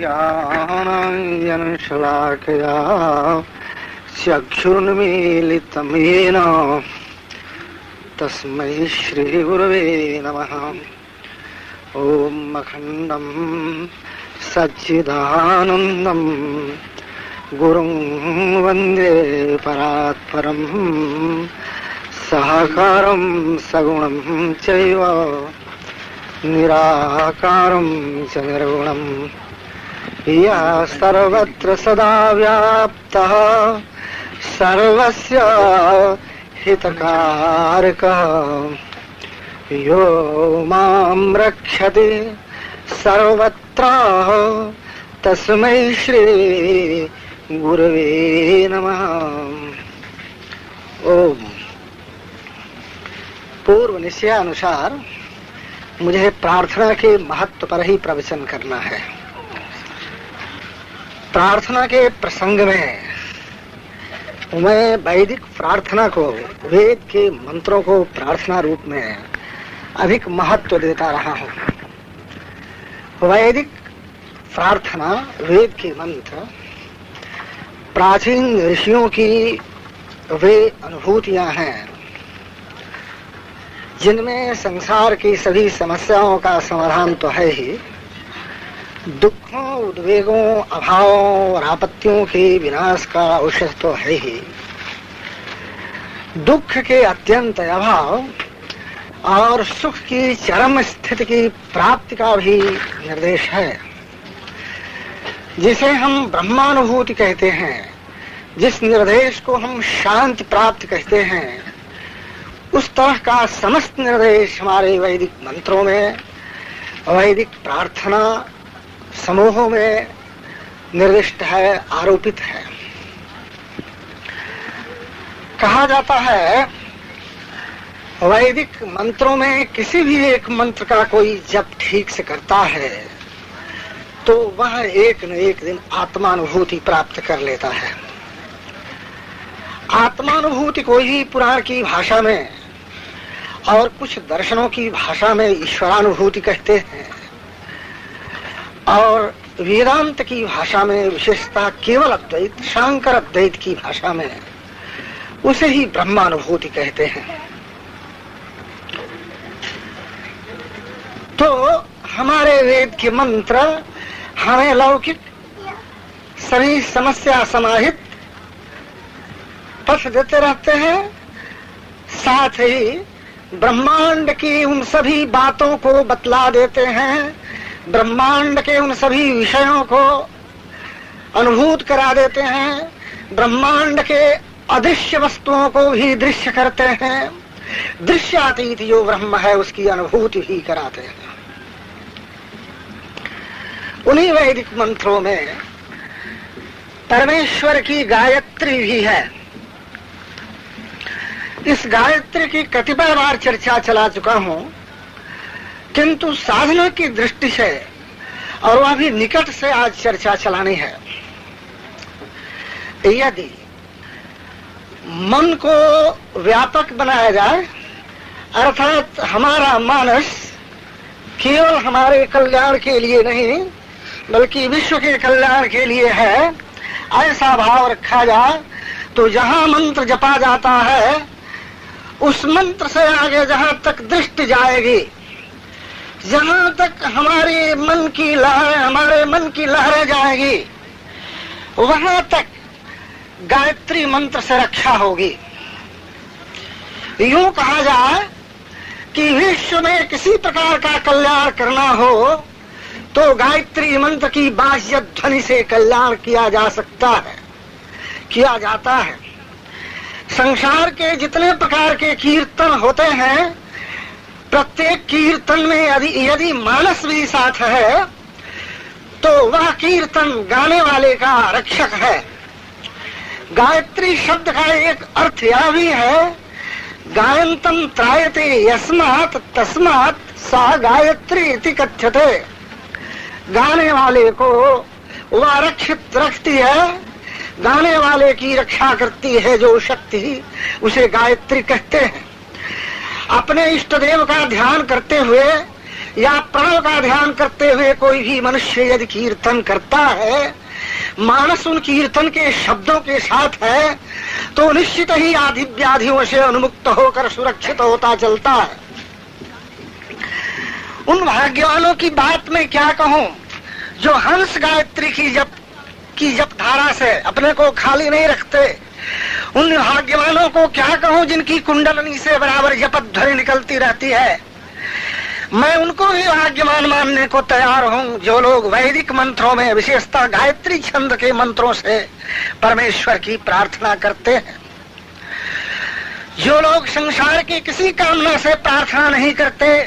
ज्ञानाञ्जनशलाकया चक्षुर्मीलितं येन तस्मै श्रीगुरवे नमः। ॐ अखण्डं सच्चिदानन्दं गुरुं वन्दे परात्परं साकारं सगुणं चैव निराकारं च निर्गुणं यः सर्वत्र सदा व्याप्तः सर्वस्य हितकारकः यो मां रक्षति सर्वत्र तस्मै श्री गुरवे नमः। ओम। पूर्व निश्चयानुसार मुझे प्रार्थना के महत्व पर ही प्रवचन करना है। प्रार्थना के प्रसंग में मैं वैदिक प्रार्थना को, वेद के मंत्रों को प्रार्थना रूप में अधिक महत्व देता रहा हूँ। वैदिक प्रार्थना, वेद के मंत्र प्राचीन ऋषियों की वे अनुभूतियां हैं जिनमें संसार की सभी समस्याओं का समाधान तो है ही, दुखों, उद्वेगों, अभावों और आपत्तियों के विनाश का औषध तो है ही, दुख के अत्यंत अभाव और सुख की चरम स्थिति की प्राप्ति का भी निर्देश है, जिसे हम ब्रह्मानुभूति कहते हैं। जिस निर्देश को हम शांति प्राप्ति कहते हैं, उस तरह का समस्त निर्देश हमारे वैदिक मंत्रों में, वैदिक प्रार्थना समूहों में निर्दिष्ट है, आरोपित है। कहा जाता है वैदिक मंत्रों में किसी भी एक मंत्र का कोई जप ठीक से करता है तो वह एक न एक दिन आत्मानुभूति प्राप्त कर लेता है। आत्मानुभूति को ही पुराण की भाषा में और कुछ दर्शनों की भाषा में ईश्वरानुभूति कहते हैं, और वेदांत की भाषा में विशेषतः केवल अद्वैत, शांकर अद्वैत की भाषा में उसे ही ब्रह्मानुभूति कहते हैं। तो हमारे वेद के मंत्र हमें लौकिक सभी समस्या समाहित पथ देते रहते हैं, साथ ही ब्रह्मांड की उन सभी बातों को बतला देते हैं, ब्रह्मांड के उन सभी विषयों को अनुभूत करा देते हैं, ब्रह्मांड के अदृश्य वस्तुओं को भी दृश्य करते हैं, दृश्यातीत जो ब्रह्म है उसकी अनुभूति भी कराते हैं। उन्हीं वैदिक मंत्रों में परमेश्वर की गायत्री भी है। इस गायत्री की कतिपय बार चर्चा चला चुका हूं, किंतु साधना की दृष्टि से और वह भी निकट से आज चर्चा चलानी है। यदि मन को व्यापक बनाया जाए, अर्थात हमारा मानस केवल हमारे कल्याण के लिए नहीं बल्कि विश्व के कल्याण के लिए है, ऐसा भाव रखा जाए, तो जहां मंत्र जपा जाता है उस मंत्र से आगे जहां तक दृष्टि जाएगी, जहां तक हमारे मन की लहरें जाएगी, वहां तक गायत्री मंत्र से रक्षा होगी। यूं कहा जाए कि विश्व में किसी प्रकार का कल्याण करना हो तो गायत्री मंत्र की बाह्य ध्वनि से कल्याण किया जा सकता है, किया जाता है। संसार के जितने प्रकार के कीर्तन होते हैं, प्रत्येक कीर्तन में यदि मानस भी साथ है तो वह कीर्तन गाने वाले का रक्षक है। गायत्री शब्द का एक अर्थ यह भी है, गायन्तम त्रायते यस्मात् तस्मात् सा गायत्री इति कथ्यते। गाने वाले को वह रक्षित रखती है, गाने वाले की रक्षा करती है जो शक्ति, उसे गायत्री कहते हैं। अपने इष्ट देव का ध्यान करते हुए या प्रणव का ध्यान करते हुए कोई भी मनुष्य यदि कीर्तन करता है, मानस उन कीर्तन के शब्दों के साथ है, तो निश्चित ही आदि व्याधियों से उन्मुक्त होकर सुरक्षित होता चलता है। उन भाग्यवानों की बात मैं क्या कहूं जो हंस गायत्री की जप धारा से अपने को खाली नहीं रखते। उन भाग्यवानों को क्या कहूं जिनकी कुंडलनी से बराबर जपध्वनि निकलती रहती है। मैं उनको भी भाग्यवान मानने को तैयार हूं जो लोग वैदिक मंत्रों में, विशेषतः गायत्री छंद के मंत्रों से परमेश्वर की प्रार्थना करते हैं। जो लोग संसार की किसी कामना से प्रार्थना नहीं करते,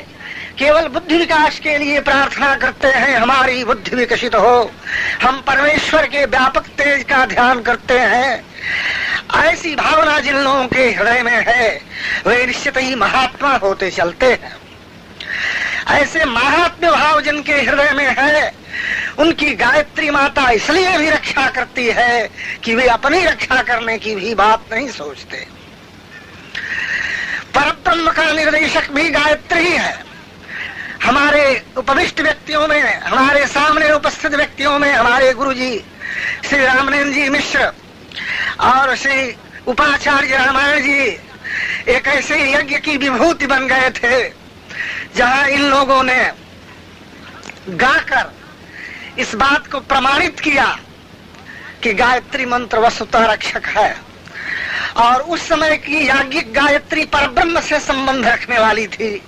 केवल बुद्धि विकास के लिए प्रार्थना करते हैं, हमारी बुद्धि विकसित हो, हम परमेश्वर के व्यापक तेज का ध्यान करते हैं, ऐसी भावना जिन लोगों के हृदय में है वे निश्चित ही महात्मा होते चलते हैं। ऐसे महात्म्य भाव जिनके हृदय में है, उनकी गायत्री माता इसलिए भी रक्षा करती है कि वे अपनी रक्षा करने की भी बात नहीं सोचते। परब्रह्म का निर्देशक भी गायत्री है। हमारे उपविष्ट व्यक्तियों में, हमारे सामने उपस्थित व्यक्तियों में हमारे गुरुजी श्री रामनेन्द्र जी मिश्र और श्री उपाचार्य रामायण जी एक ऐसे यज्ञ की विभूति बन गए थे जहां इन लोगों ने गाकर इस बात को प्रमाणित किया कि गायत्री मंत्र वस्तुतः रक्षक है। और उस समय की याज्ञिक गायत्री परब्रह्म से संबंध रखने वाली थी।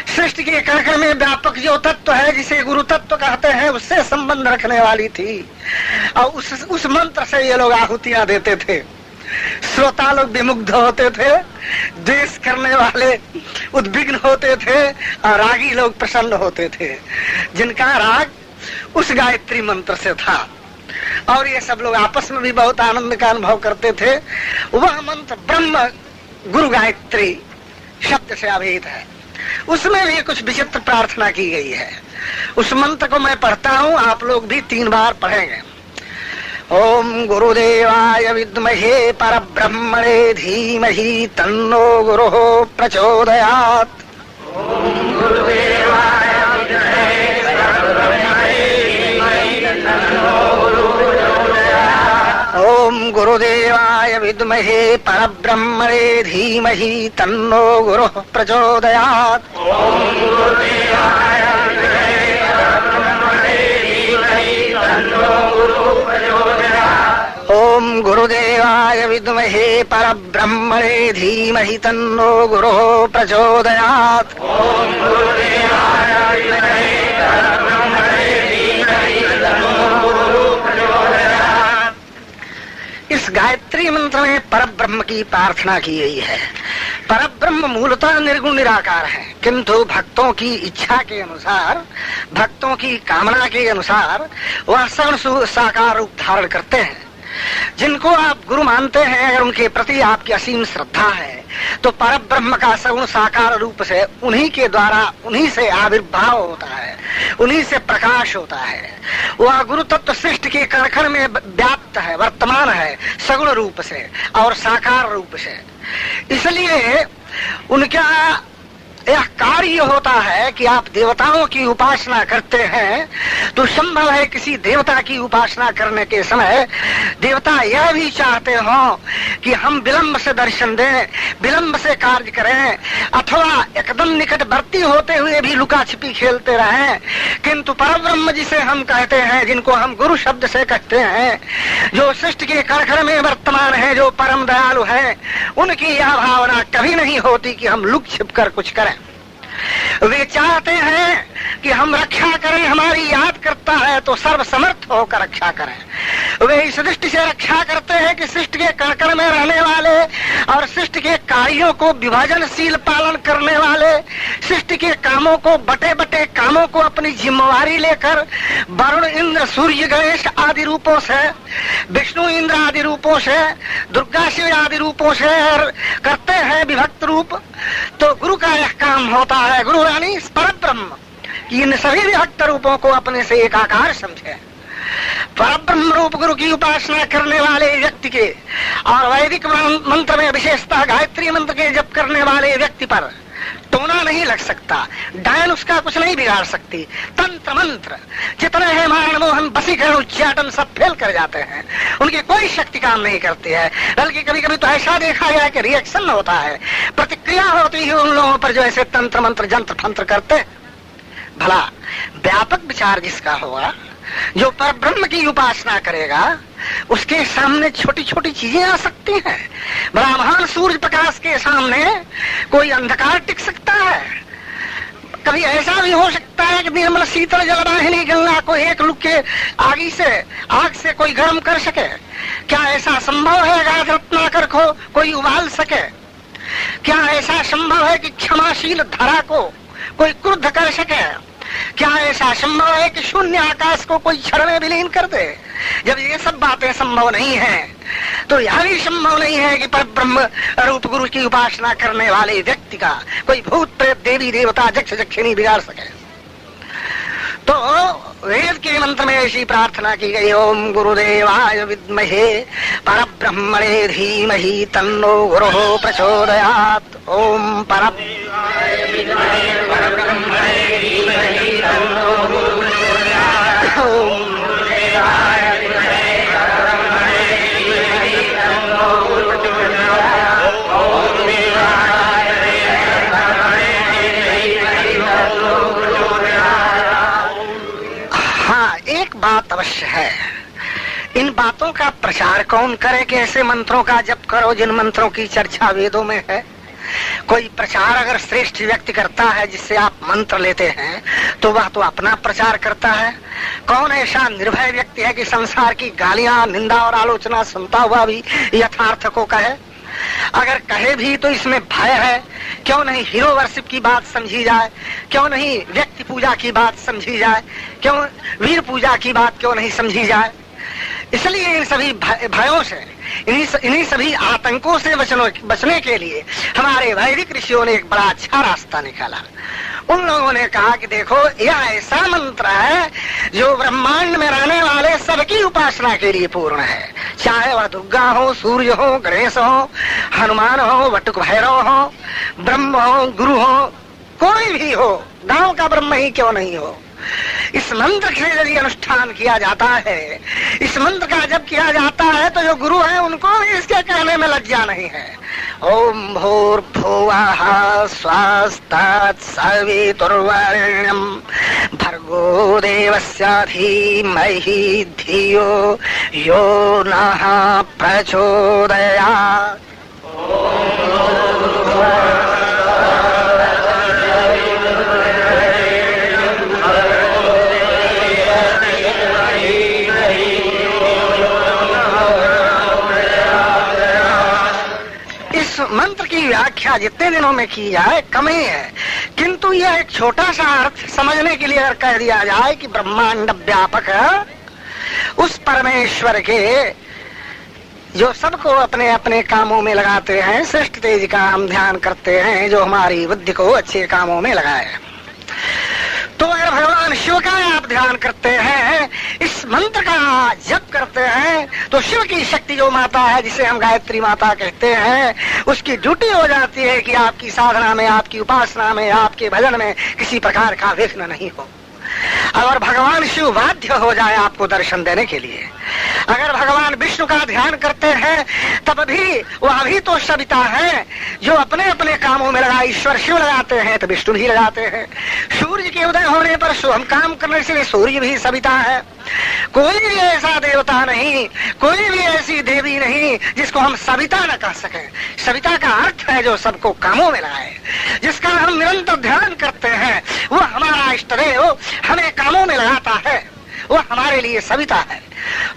सृष्टि के कण में व्यापक जो तत्व है जिसे गुरु तत्व कहते हैं उससे संबंध रखने वाली थी। और उस मंत्र से ये लोग आहुतियां देते थे। श्रोता लोग विमुग्ध होते थे, द्वेष करने वाले उद्विग्न होते थे और रागी लोग प्रसन्न होते थे जिनका राग उस गायत्री मंत्र से था। और ये सब लोग आपस में भी बहुत आनंद का अनुभव करते थे। वह मंत्र ब्रह्म गुरु गायत्री शब्द से अभिहित है। उसमें भी कुछ विचित्र प्रार्थना की गई है। उस मंत्र को मैं पढ़ता हूँ, आप लोग भी 3 बार पढ़ेंगे। ओम गुरुदेवाय विद्महे परब्रह्मणे धीमहि तन्नो गुरुः प्रचोदयात्। ओम गुरुदेवाय विद्महे परब्रह्मणे धीमहि तन्नो गुरुः प्रचोदयात्। ओम गुरुदेवाय विद्महे परब्रह्मणे धीमहि तन्नो गुरुः प्रचोदयात्। ओम गुरुदेवाय विद्महे परब्रह्मणे धीमहि तन्नो गुरुः प्रचोदयात्। ओम गुरुदेवाय विद्महे परब्रह्मणे धीमहि तन्नो गुरुः प्रचोदयात्। ओम गुरुदेवाय विद्महे परब्रह्मणे धीमहि तन्नो गुरुः प्रचोदयात्। इस गायत्री मंत्र में परब्रह्म की प्रार्थना की गई है। परब्रह्म मूलतः निर्गुण निराकार है, किंतु भक्तों की इच्छा के अनुसार, भक्तों की कामना के अनुसार वह सगुण साकार रूप धारण करते हैं। जिनको आप गुरु मानते हैं, अगर उनके प्रति आपकी असीम श्रद्धा है, तो परब्रह्म का सगुण साकार रूप से उन्हीं के द्वारा, उन्हीं से आविर्भाव होता है, उन्हीं से प्रकाश होता है। वह गुरु तत्व सृष्टि के कण में व्याप्त है, वर्तमान है, सगुण रूप से और साकार रूप से। इसलिए उनका यह कार्य होता है कि आप देवताओं की उपासना करते हैं तो संभव है किसी देवता की उपासना करने के समय देवता यह भी चाहते हो कि हम विलंब से दर्शन दें, विलंब से कार्य करें, अथवा एकदम निकटवर्ती होते हुए भी लुका छिपी खेलते रहें। किंतु परब्रह्म जिसे हम कहते हैं, जिनको हम गुरु शब्द से कहते हैं, जो सृष्टि के कण में वर्तमान है, जो परम दयालु है, उनकी यह भावना कभी नहीं होती कि हम लुक छिप कर कुछ करें। वे चाहते हैं कि हम रक्षा करें, हमारी याद करता है तो सर्वसमर्थ होकर रक्षा करें। वे इस दृष्टि से रक्षा करते हैं कि सृष्टि के कण में रहने वाले और सृष्टि के कार्यों को विभाजनशील पालन करने वाले, सृष्टि के कामों को, बटे बटे कामों को अपनी जिम्मेवारी लेकर वरुण, इंद्र, सूर्य, गणेश आदि रूपों से, विष्णु इंद्र आदि रूपों से, दुर्गा शिव आदि रूपों से करते हैं विभक्त रूप। तो गुरु का यह काम होता है, गुरु रानी परब्रह्म इन सभी विभक्त रूपों को अपने से एकाकार समझे। परब्रह्म रूप गुरु की उपासना करने वाले व्यक्ति के और वैदिक मंत्र में विशेषतः गायत्री मंत्र के जप करने वाले व्यक्ति पर टोना नहीं लग सकता, डायन उसका कुछ नहीं बिगाड़ सकती। तंत्र मंत्र जितने हैं मारण मोहन वशीकरण उच्चाटन सब फेल कर जाते हैं, उनकी कोई शक्ति काम नहीं करती है। बल्कि कभी कभी तो ऐसा देखा गया कि रिएक्शन होता है, प्रतिक्रिया होती है उन लोगों पर जो ऐसे तंत्र मंत्र जंत्र फंत्र करते। भला व्यापक विचार जिसका होगा, जो पर ब्रह्म की उपासना करेगा, उसके सामने छोटी छोटी चीजें आ सकती हैं। बड़ा महान सूर्य प्रकाश के सामने कोई अंधकार टिक सकता है। कभी ऐसा भी हो सकता है कि निर्मल शीतल जल वाहिनी गंगा को एक लुक के आग से कोई गर्म कर सके। क्या ऐसा संभव है गाज रत्नाकर को कोई उबाल सके? क्या ऐसा संभव है कि क्षमाशील धरा को कोई क्रुद्ध कर सके? क्या ऐसा संभव है कि शून्य आकाश को कोई क्षण में विलीन कर दे? जब ये सब बातें संभव नहीं है, तो यह भी संभव नहीं है कि पर ब्रह्म रूप गुरु की उपासना करने वाले व्यक्ति का कोई भूत प्रेत देवी देवता यक्ष यक्षिणी बिगाड़ सके। तो वेद के मंत्र में ऐसी प्रार्थना की गई, ओम गुरुदेवाय विद्महे परब्रह्मणे धीमहि तन्नो गुरुः प्रचोदयात्। ओम परब्रह्मणे धीमहि तन्नो गुरुः प्रचोदयात्। ओम गुरुदेवाय विद्महे परब्रह्मणे धीमहि तन्नो गुरुः प्रचोदयात्। ओम गुरुदेवाय परब्रह्मणे धीमहि तन्नो गुरुः प्रचोदयात्। हाँ, एक बात अवश्य है, इन बातों का प्रचार कौन करे कि ऐसे मंत्रों का जप करो जिन मंत्रों की चर्चा वेदों में है। कोई प्रचार अगर श्रेष्ठ व्यक्ति करता है जिससे आप मंत्र लेते हैं, तो वह तो अपना प्रचार करता है। कौन ऐसा निर्भय व्यक्ति है कि संसार की गालियां, निंदा और आलोचना सुनता हुआ भी यथार्थ को कहे? अगर कहे भी तो इसमें भय है। क्यों नहीं हीरो वर्शिप की बात समझी जाए? क्यों नहीं व्यक्ति पूजा की बात समझी जाए? क्यों वीर पूजा की बात क्यों नहीं समझी जाए? इसलिए इन सभी भयों से, इन्हीं सभी आतंकों से बचने के लिए हमारे वैदिक ऋषियों ने एक बड़ा अच्छा रास्ता निकाला। उन लोगों ने कहा कि देखो, यह ऐसा मंत्र है जो ब्रह्मांड में रहने वाले सबकी उपासना के लिए पूर्ण है। चाहे वह दुर्गा हो, सूर्य हो, गणेश हो, हनुमान हो, वटुक भैरव हो, ब्रह्म हो, गुरु हो, कोई भी हो, गांव का ब्रह्म ही क्यों नहीं हो। इस मंत्र के यदि अनुष्ठान किया जाता है, इस मंत्र का जब किया जाता है, तो जो गुरु है उनको इसके कहने में लज्जा नहीं है। ओम भूर्भुवः स्वस्तात् सवितुर्वरेण्यं भर्गो देवस्य धीमहि धियो यो नः प्रचोदयात्। मंत्र की व्याख्या जितने दिनों में की जाए कम ही है, किंतु यह एक छोटा सा अर्थ समझने के लिए अगर कह दिया जाए कि ब्रह्मांड व्यापक है, उस परमेश्वर के जो सबको अपने अपने कामों में लगाते हैं, श्रेष्ठ तेज का हम ध्यान करते हैं, जो हमारी बुद्धि को अच्छे कामों में लगाए। तो अगर भगवान शिव का आप ध्यान करते हैं, इस मंत्र का जप करते हैं, तो शिव की शक्ति जो माता है, जिसे हम गायत्री माता कहते हैं, उसकी ड्यूटी हो जाती है कि आपकी साधना में, आपकी उपासना में, आपके भजन में किसी प्रकार का विघ्न नहीं हो। अगर भगवान शिव बाध्य हो जाए आपको दर्शन देने के लिए, अगर भगवान विष्णु का ध्यान करते हैं, तब भी वह भी तो सविता है, जो अपने अपने कामों में लगा। ईश्वर शिव लगाते हैं तो विष्णु भी लगाते हैं। सूर्य के उदय होने पर शुभ काम करने से सूर्य भी सविता है। कोई भी ऐसा देवता नहीं, कोई भी ऐसी देवी नहीं जिसको हम सविता न कह सके। सविता का अर्थ है जो सबको कामों में लगाए, जिसका हम निरंतर ध्यान करते हैं, वह हमारा इष्ट देव हमें कामों में लगाता है, वह हमारे लिए सविता है।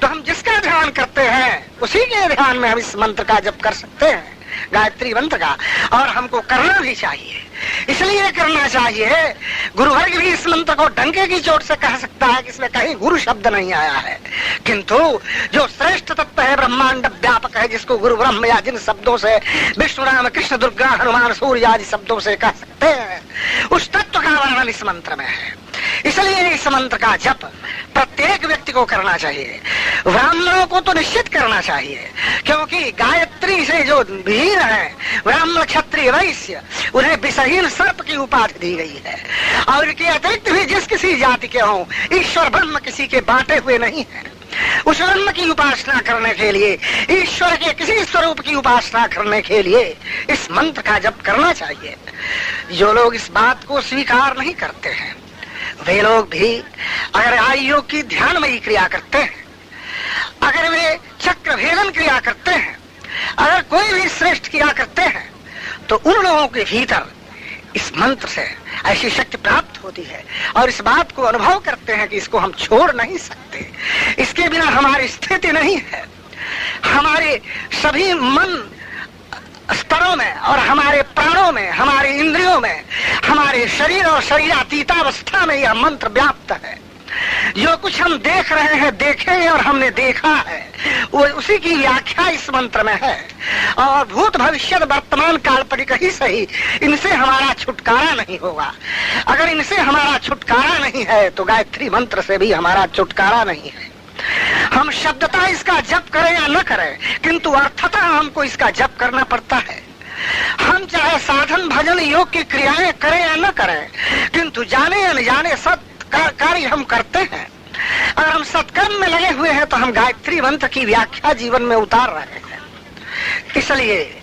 तो हम जिसका ध्यान करते हैं, उसी के ध्यान में हम इस मंत्र का जप कर सकते हैं, गायत्री मंत्र का, और हमको करना भी चाहिए। इसलिए करना चाहिए, गुरुवर्ग भी इस मंत्र को डंके की चोट से कह सकता है कि इसमें कहीं गुरु शब्द नहीं आया है, किंतु जो श्रेष्ठ तत्व है, ब्रह्मांड व्यापक है, जिसको गुरु ब्रह्म या जिन शब्दों से विष्णु, राम, कृष्ण, दुर्गा, हनुमान, सूर्य आदि शब्दों से कह सकते हैं, उस तत्व का वर्णन इस मंत्र में है। इसलिए इस मंत्र का जप प्रत्येक व्यक्ति को करना चाहिए। ब्राह्मणों को तो निश्चित करना चाहिए, क्योंकि गायत्री से जो विहीन है, ब्राह्मण क्षत्रिय वैश्य, उन्हें विषहीन सर्प की उपाधि दी गई है। और इनके अतिरिक्त भी जिस किसी जाति के हों, ईश्वर ब्रह्म किसी के बांटे हुए नहीं है। उस ब्रह्म की उपासना करने के लिए, ईश्वर के किसी स्वरूप की उपासना करने के लिए इस मंत्र का जप करना चाहिए। जो लोग इस बात को स्वीकार नहीं करते हैं, वे लोग भी अगर आयोग की ध्यानमयी क्रिया करते हैं, अगर वे चक्र भेदन क्रिया करते हैं, अगर कोई भी श्रेष्ठ क्रिया करते हैं, तो उन लोगों के भीतर इस मंत्र से ऐसी शक्ति प्राप्त होती है और इस बात को अनुभव करते हैं कि इसको हम छोड़ नहीं सकते, इसके बिना हमारी स्थिति नहीं है। हमारे सभी मन स्तरों में और हमारे प्राणों में, हमारे इंद्रियों में, हमारे शरीर और शरीरातीतावस्था में यह मंत्र व्याप्त है। जो कुछ हम देख रहे हैं, देखे और हमने देखा है, वो उसी की व्याख्या इस मंत्र में है। और भूत भविष्य वर्तमान काल्पनिक ही सही, इनसे हमारा छुटकारा नहीं होगा। अगर इनसे हमारा छुटकारा नहीं है तो गायत्री मंत्र से भी हमारा छुटकारा नहीं है। हम शब्दता इसका जप करें या न करें, किंतु अर्थतः हमको इसका जप करना पड़ता है। हम चाहे साधन भजन योग की क्रियाएं करें या न करें, किंतु जाने या न जाने सत कार्य हम करते हैं। अगर हम सत्कर्म में लगे हुए हैं तो हम गायत्री मंत्र की व्याख्या जीवन में उतार रहे हैं। इसलिए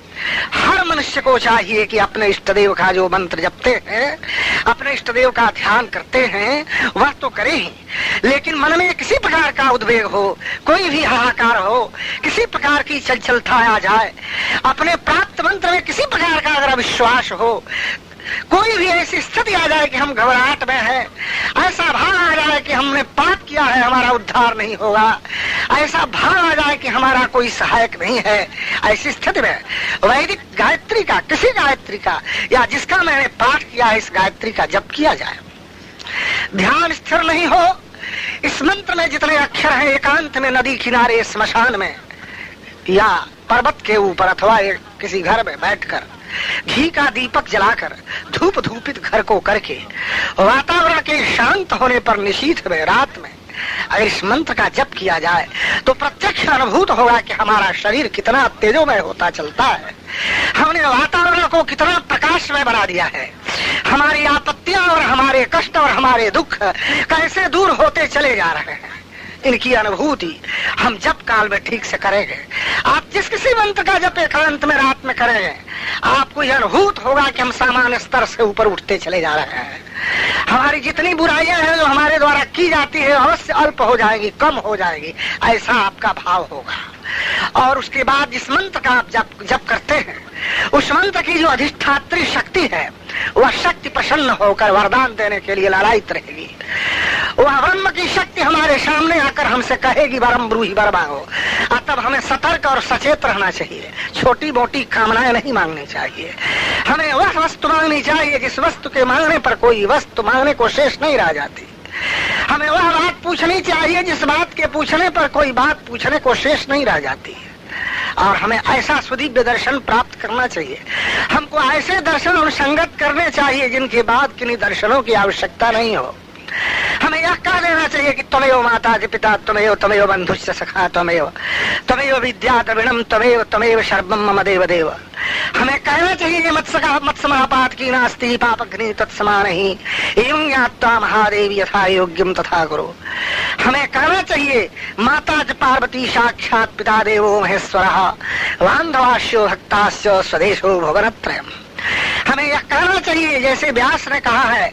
हर मनुष्य को चाहिए कि अपने इष्ट देव का जो मंत्र जपते हैं, अपने इष्ट देव का ध्यान करते हैं, वह तो करे ही, लेकिन मन में किसी प्रकार का उद्वेग हो, कोई भी हाहाकार हो, किसी प्रकार की चंचलता आ जाए, अपने प्राप्त मंत्र में किसी प्रकार का अगर अविश्वास हो, कोई भी ऐसी स्थिति आ जाए कि हम घबराहट में है, ऐसा भाव आ जाए कि हमने पाप किया है, हमारा उद्धार नहीं होगा, ऐसा भाव आ जाए कि हमारा कोई सहायक नहीं है, ऐसी स्थिति में वैदिक गायत्री का, किसी गायत्री का या जिसका मैंने पाठ किया है, इस गायत्री का जप किया जाए। ध्यान स्थिर नहीं हो, इस मंत्र में जितने अक्षर हैं, एकांत में, नदी किनारे, स्मशान में या पर्वत के ऊपर अथवा किसी घर में बैठकर घी का दीपक जलाकर धूप धूपित घर को करके वातावरण के शांत होने पर निशीथ में, रात में अगर इस मंत्र का जप किया जाए तो प्रत्यक्ष अनुभूत होगा कि हमारा शरीर कितना तेजोमय होता चलता है, हमने वातावरण को कितना प्रकाशमय बना दिया है, हमारी आपत्तियां और हमारे कष्ट और हमारे दुख कैसे दूर होते चले जा रहे हैं। इनकी अनुभूति हम जप काल में ठीक से करेंगे। आप जिस किसी मंत्र का जप एकांत में रात में करेंगे, आपको यह अनुभूत होगा कि हम सामान्य स्तर से ऊपर उठते चले जा रहे हैं। हमारी जितनी बुराइयां हैं जो हमारे द्वारा की जाती है, अवश्य अल्प हो जाएगी, कम हो जाएगी, ऐसा आपका भाव होगा। और उसके बाद जिस मंत्र का आप जप करते हैं, उस मंत्र की जो अधिष्ठात्री शक्ति है, वह शक्ति प्रसन्न होकर वरदान देने के लिए लालायित रहेगी। वह ब्रह्म की शक्ति हमारे सामने आकर हमसे कहेगी वरम ब्रूहि वर मांगो। तब हमें सतर्क और सचेत रहना चाहिए, छोटी मोटी कामनाएं नहीं मांगनी चाहिए। हमें वह वस्तु मांगनी चाहिए जिस वस्तु के मांगने पर कोई वस्तु मांगने को शेष नहीं रह जाती। हमें वह बात पूछनी चाहिए जिस बात के पूछने पर कोई बात पूछने को शेष नहीं रह जाती। और हमें ऐसा सुदिव्य दर्शन प्राप्त करना चाहिए, हमको ऐसे दर्शन और संगत करने चाहिए जिनके बाद किन्हीं दर्शनों की आवश्यकता नहीं हो। हमें यह कह देना चाहिए कि त्वमेव माता पिता त्वमेव, त्वमेव बंधुश्च सखा त्वमेव, त्वमेव विद्या द्रविणम त्वमेव, त्वमेव सर्वम मम देव देव। हमें कहना चाहिए कि मत्समापात की नास्ति पापघ्नि तत्समानहि एवं ज्ञात्वा महादेव यथा योग्यम तथा कुरु। हमें कहना चाहिए माता च पार्वती साक्षात् पिता देवो महेश्वरः बान्धवास्यो भक्तास्यो स्वदेशो भुवनत्रयम्। हमें यह कहना चाहिए जैसे व्यास ने कहा है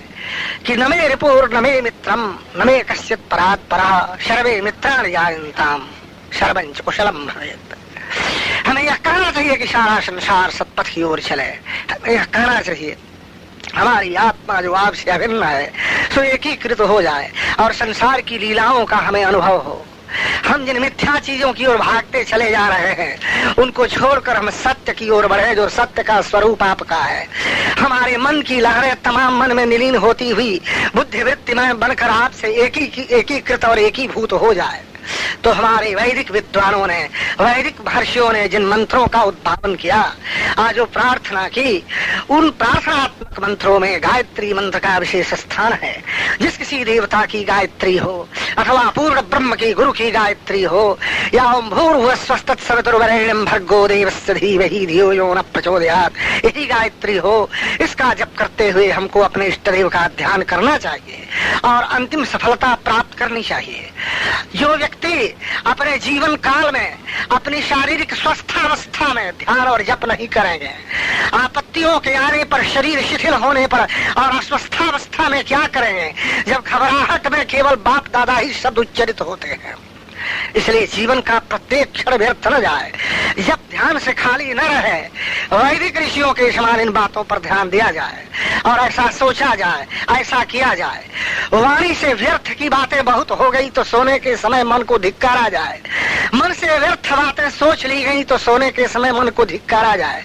कि न मे रिपुर न मे मित्रम न मे कश्चित् परात् परः सर्वे मित्राणि जानन्ताम् सर्वञ्च कुशलम् भवेत्। हमें यह कहना चाहिए कि सारा संसार सत्पथ की ओर चले। हमें यह कहना चाहिए हमारी आत्मा जो आपसे अभिन्न है सो एकीकृत हो जाए और संसार की लीलाओं का हमें अनुभव हो। हम जिन मिथ्या चीजों की ओर भागते चले जा रहे हैं उनको छोड़कर हम सत्य की ओर बढ़े, जो सत्य का स्वरूप आपका है। हमारे मन की लहरें तमाम मन में निलीन होती हुई बुद्धि वृत्ति में बनकर आपसे एकीकृत और एकीभूत हो जाए। तो हमारे वैदिक विद्वानों ने, वैदिक महर्षियों ने जिन मंत्रों का उद्भावन किया, आज जो प्रार्थना की, उन प्रार्थनात्मक मंत्रों में गायत्री मंत्र का विशेष स्थान है। जिस किसी देवता की गायत्री हो, अथवा पूर्ण ब्रह्म की गुरु की गायत्री हो, या ओम भूर्भुवः स्वः तत्सवितुर्वरेण्यं भर्गो देवस्य धीमहि धियो यो नः प्रचोदयात्, यही गायत्री हो। इसका जप करते हुए हमको अपने इष्ट देव का ध्यान करना चाहिए और अंतिम सफलता प्राप्त करनी चाहिए। जो व्यक्ति अपने जीवन काल में अपनी शारीरिक स्वस्थावस्था में ध्यान और जप नहीं करेंगे, आपत्तियों के आने पर, शरीर शिथिल होने पर और अस्वस्थावस्था में क्या करेंगे, जब घबराहट में केवल बाप दादा ही शब्द उच्चरित होते हैं। इसलिए जीवन का प्रत्येक क्षण व्यर्थ न जाए, जब ध्यान से खाली न रहे, वैदिक ऋषियों के समान इन बातों पर ध्यान दिया जाए और ऐसा सोचा जाए, ऐसा किया जाए। वाणी से व्यर्थ की बातें बहुत हो गई तो सोने के समय मन को धिक्कारा जाए, मन से व्यर्थ बातें सोच ली गई तो सोने के समय मन को धिक्कारा जाए।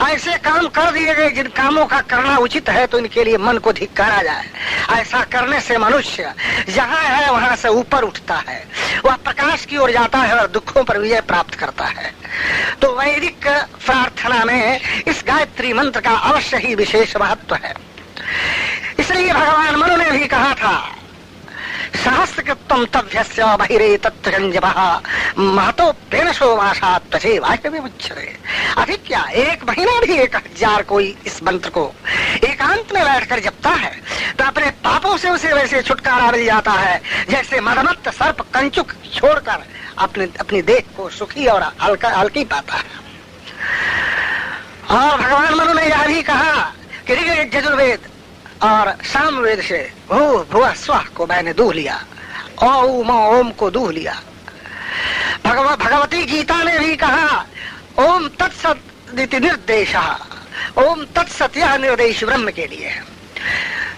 ऐसे काम कर दिए गए जिन कामों का करना उचित है तो इनके लिए मन को धिक्कारा जाए। ऐसा करने से मनुष्य जहाँ है वहाँ से ऊपर उठता है, वह प्रकाश की ओर जाता है और दुखों पर विजय प्राप्त करता है। तो वैदिक प्रार्थना में इस गायत्री मंत्र का अवश्य ही विशेष महत्व है। इसलिए भगवान मनु ने भी कहा था, सहस्रकृत्वं तभ्यस्य बहिरेतत्त्रञ्जपः महतोप्येनशो मासात् त्वचे वाह्यविमुच्यते। अधिक क्या, 1 महीना भी 1000 कोई इस मंत्र को एकांत में बैठकर जपता है तो अपने पापों से उसे वैसे छुटकारा मिल जाता है जैसे मदमत्त सर्प कंचुक छोड़कर अपनी देह को सुखी और हल्की पाता है। और भगवान मनु ने यह भी कहा कि ऋग्वेद, यजुर्वेद और सामवेद से भू भुवः स्वः को मैंने दूह लिया, ओम को दूह लिया। भगवती गीता ने भी कहा, ओम तत्सत इति निर्देशः, ओम तत्सत यह निर्देश ब्रह्म के लिए है।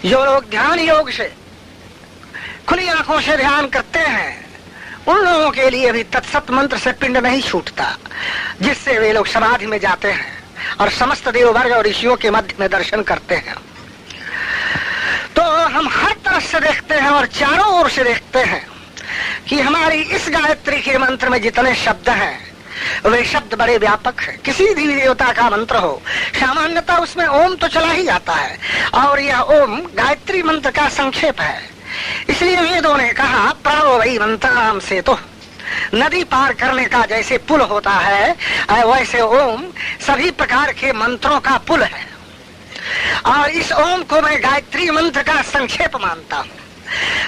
जो लोग ध्यान योग से खुली आंखों से ध्यान करते हैं उन लोगों के लिए भी तत्सत मंत्र से पिंड नहीं छूटता, जिससे वे लोग समाधि में जाते हैं और समस्त देववर्ग और ऋषियों के मध्य में दर्शन करते हैं। तो हम हर तरफ से देखते हैं और चारों ओर से देखते हैं कि हमारी इस गायत्री के मंत्र में जितने शब्द हैं वे शब्द बड़े व्यापक हैं। किसी भी देवता का मंत्र हो, सामान्यतः उसमें ओम तो चला ही जाता है और यह ओम गायत्री मंत्र का संक्षेप है। इसलिए वेदों ने कहा, प्रणव वै मंत्राणाम सेतु, नदी पार करने का जैसे पुल होता है वैसे ओम सभी प्रकार के मंत्रों का पुल है। और इस ओम को मैं गायत्री मंत्र का संक्षेप मानता हूँ।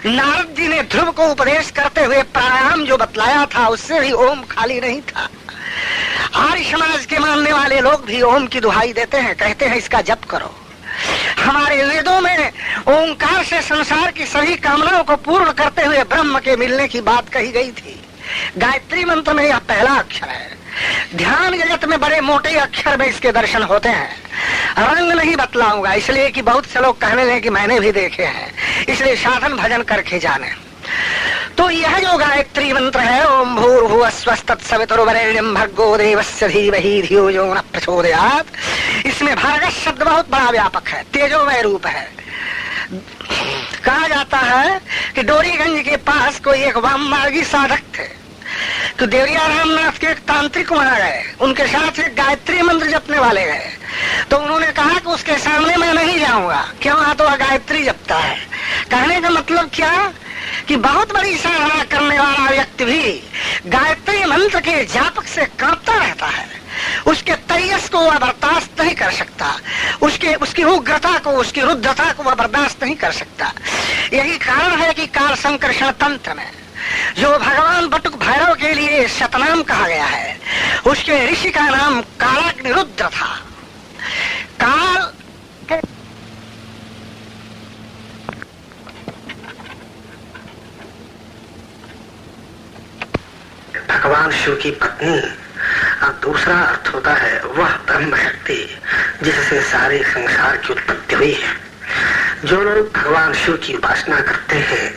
नारद जी ने ध्रुव को उपदेश करते हुए प्राणायाम जो बतलाया था उससे भी ओम खाली नहीं था। आर्य समाज के मानने वाले लोग भी ओम की दुहाई देते हैं, कहते हैं इसका जप करो। हमारे वेदों में ओंकार से संसार की सभी कामनाओं को पूर्ण करते हुए ब्रह्म के मिलने की बात कही गई थी। गायत्री मंत्र में यह पहला अक्षर है। ध्यान जगत में बड़े मोटे अक्षर में इसके दर्शन होते हैं। रंग नहीं बतलाऊंगा इसलिए कि बहुत से लोग कहने लगे कि मैंने भी देखे हैं, इसलिए साधन भजन करके जाने। तो यह जो गायत्री मंत्र है, ओम भूर्भुवः स्वः तत्सवितुर्वरेण्यं भर्गो देवस्य धीमहि धियो यो नः प्रचोदयात्, इसमें भार्गव शब्द बहुत बड़ा व्यापक है, तेजोमय रूप है। कहा जाता है कि डोरीगंज के पास कोई एक वाम मार्गी साधक थे, तो देवरिया रामनाथ के एक तांत्रिक वहां गए, उनके साथ एक गायत्री मंत्र जपने वाले गए। तो उन्होंने कहा कि उसके सामने मैं नहीं जाऊंगा, क्यों, वहां तो गायत्री जपता है। कहने का मतलब क्या कि बहुत बड़ी साधना करने वाला व्यक्ति भी गायत्री मंत्र के जापक से कांपता रहता है। उसके तेजस को वह बर्दाश्त नहीं कर सकता, उसकी उग्रता को, उसकी रुद्धता को वह बर्दाश्त नहीं कर सकता। यही कारण है कि काल संकर्षण तंत्र में जो भगवान बटुक भैरव के लिए शतनाम कहा गया है, उसके ऋषि का नाम कालाग्निरुद्र था। काल भगवान शिव की पत्नी। अब दूसरा अर्थ होता है वह ब्रह्म शक्ति जिससे सारे संसार की उत्पत्ति हुई है। जो लोग भगवान शिव की उपासना करते हैं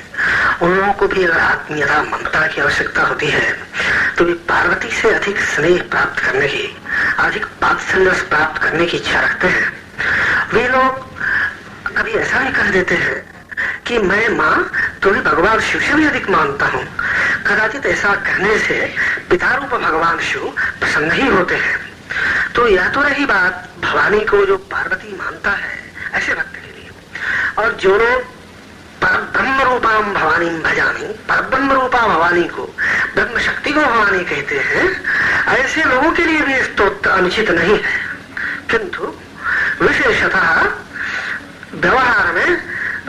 उन लोगों को भी अगर आत्मीयता, ममता की आवश्यकता होती है तो वे पार्वती से अधिक स्नेह प्राप्त करने की, अधिक वात्सल्य प्राप्त करने की इच्छा रखते हैं। वे लोग कभी ऐसा भी कह देते हैं कि मैं माँ तुम्हें भगवान शिव से भी अधिक मानता हूँ। कदाचित ऐसा कहने से पिता रूप भगवान शिव प्रसन्न ही होते हैं। तो यह तो रही बात भवानी को जो पार्वती मानता है ऐसे भक्त के लिए। और जो लोग पर ब्रह्म रूपाम भवानी भजामी, पर ब्रह्म रूपा भवानी को, ब्रह्म शक्ति को भवानी कहते हैं, ऐसे लोगों के लिए भी स्तोत्र अनुचित नहीं है। किंतु विशेषतः व्यवहार में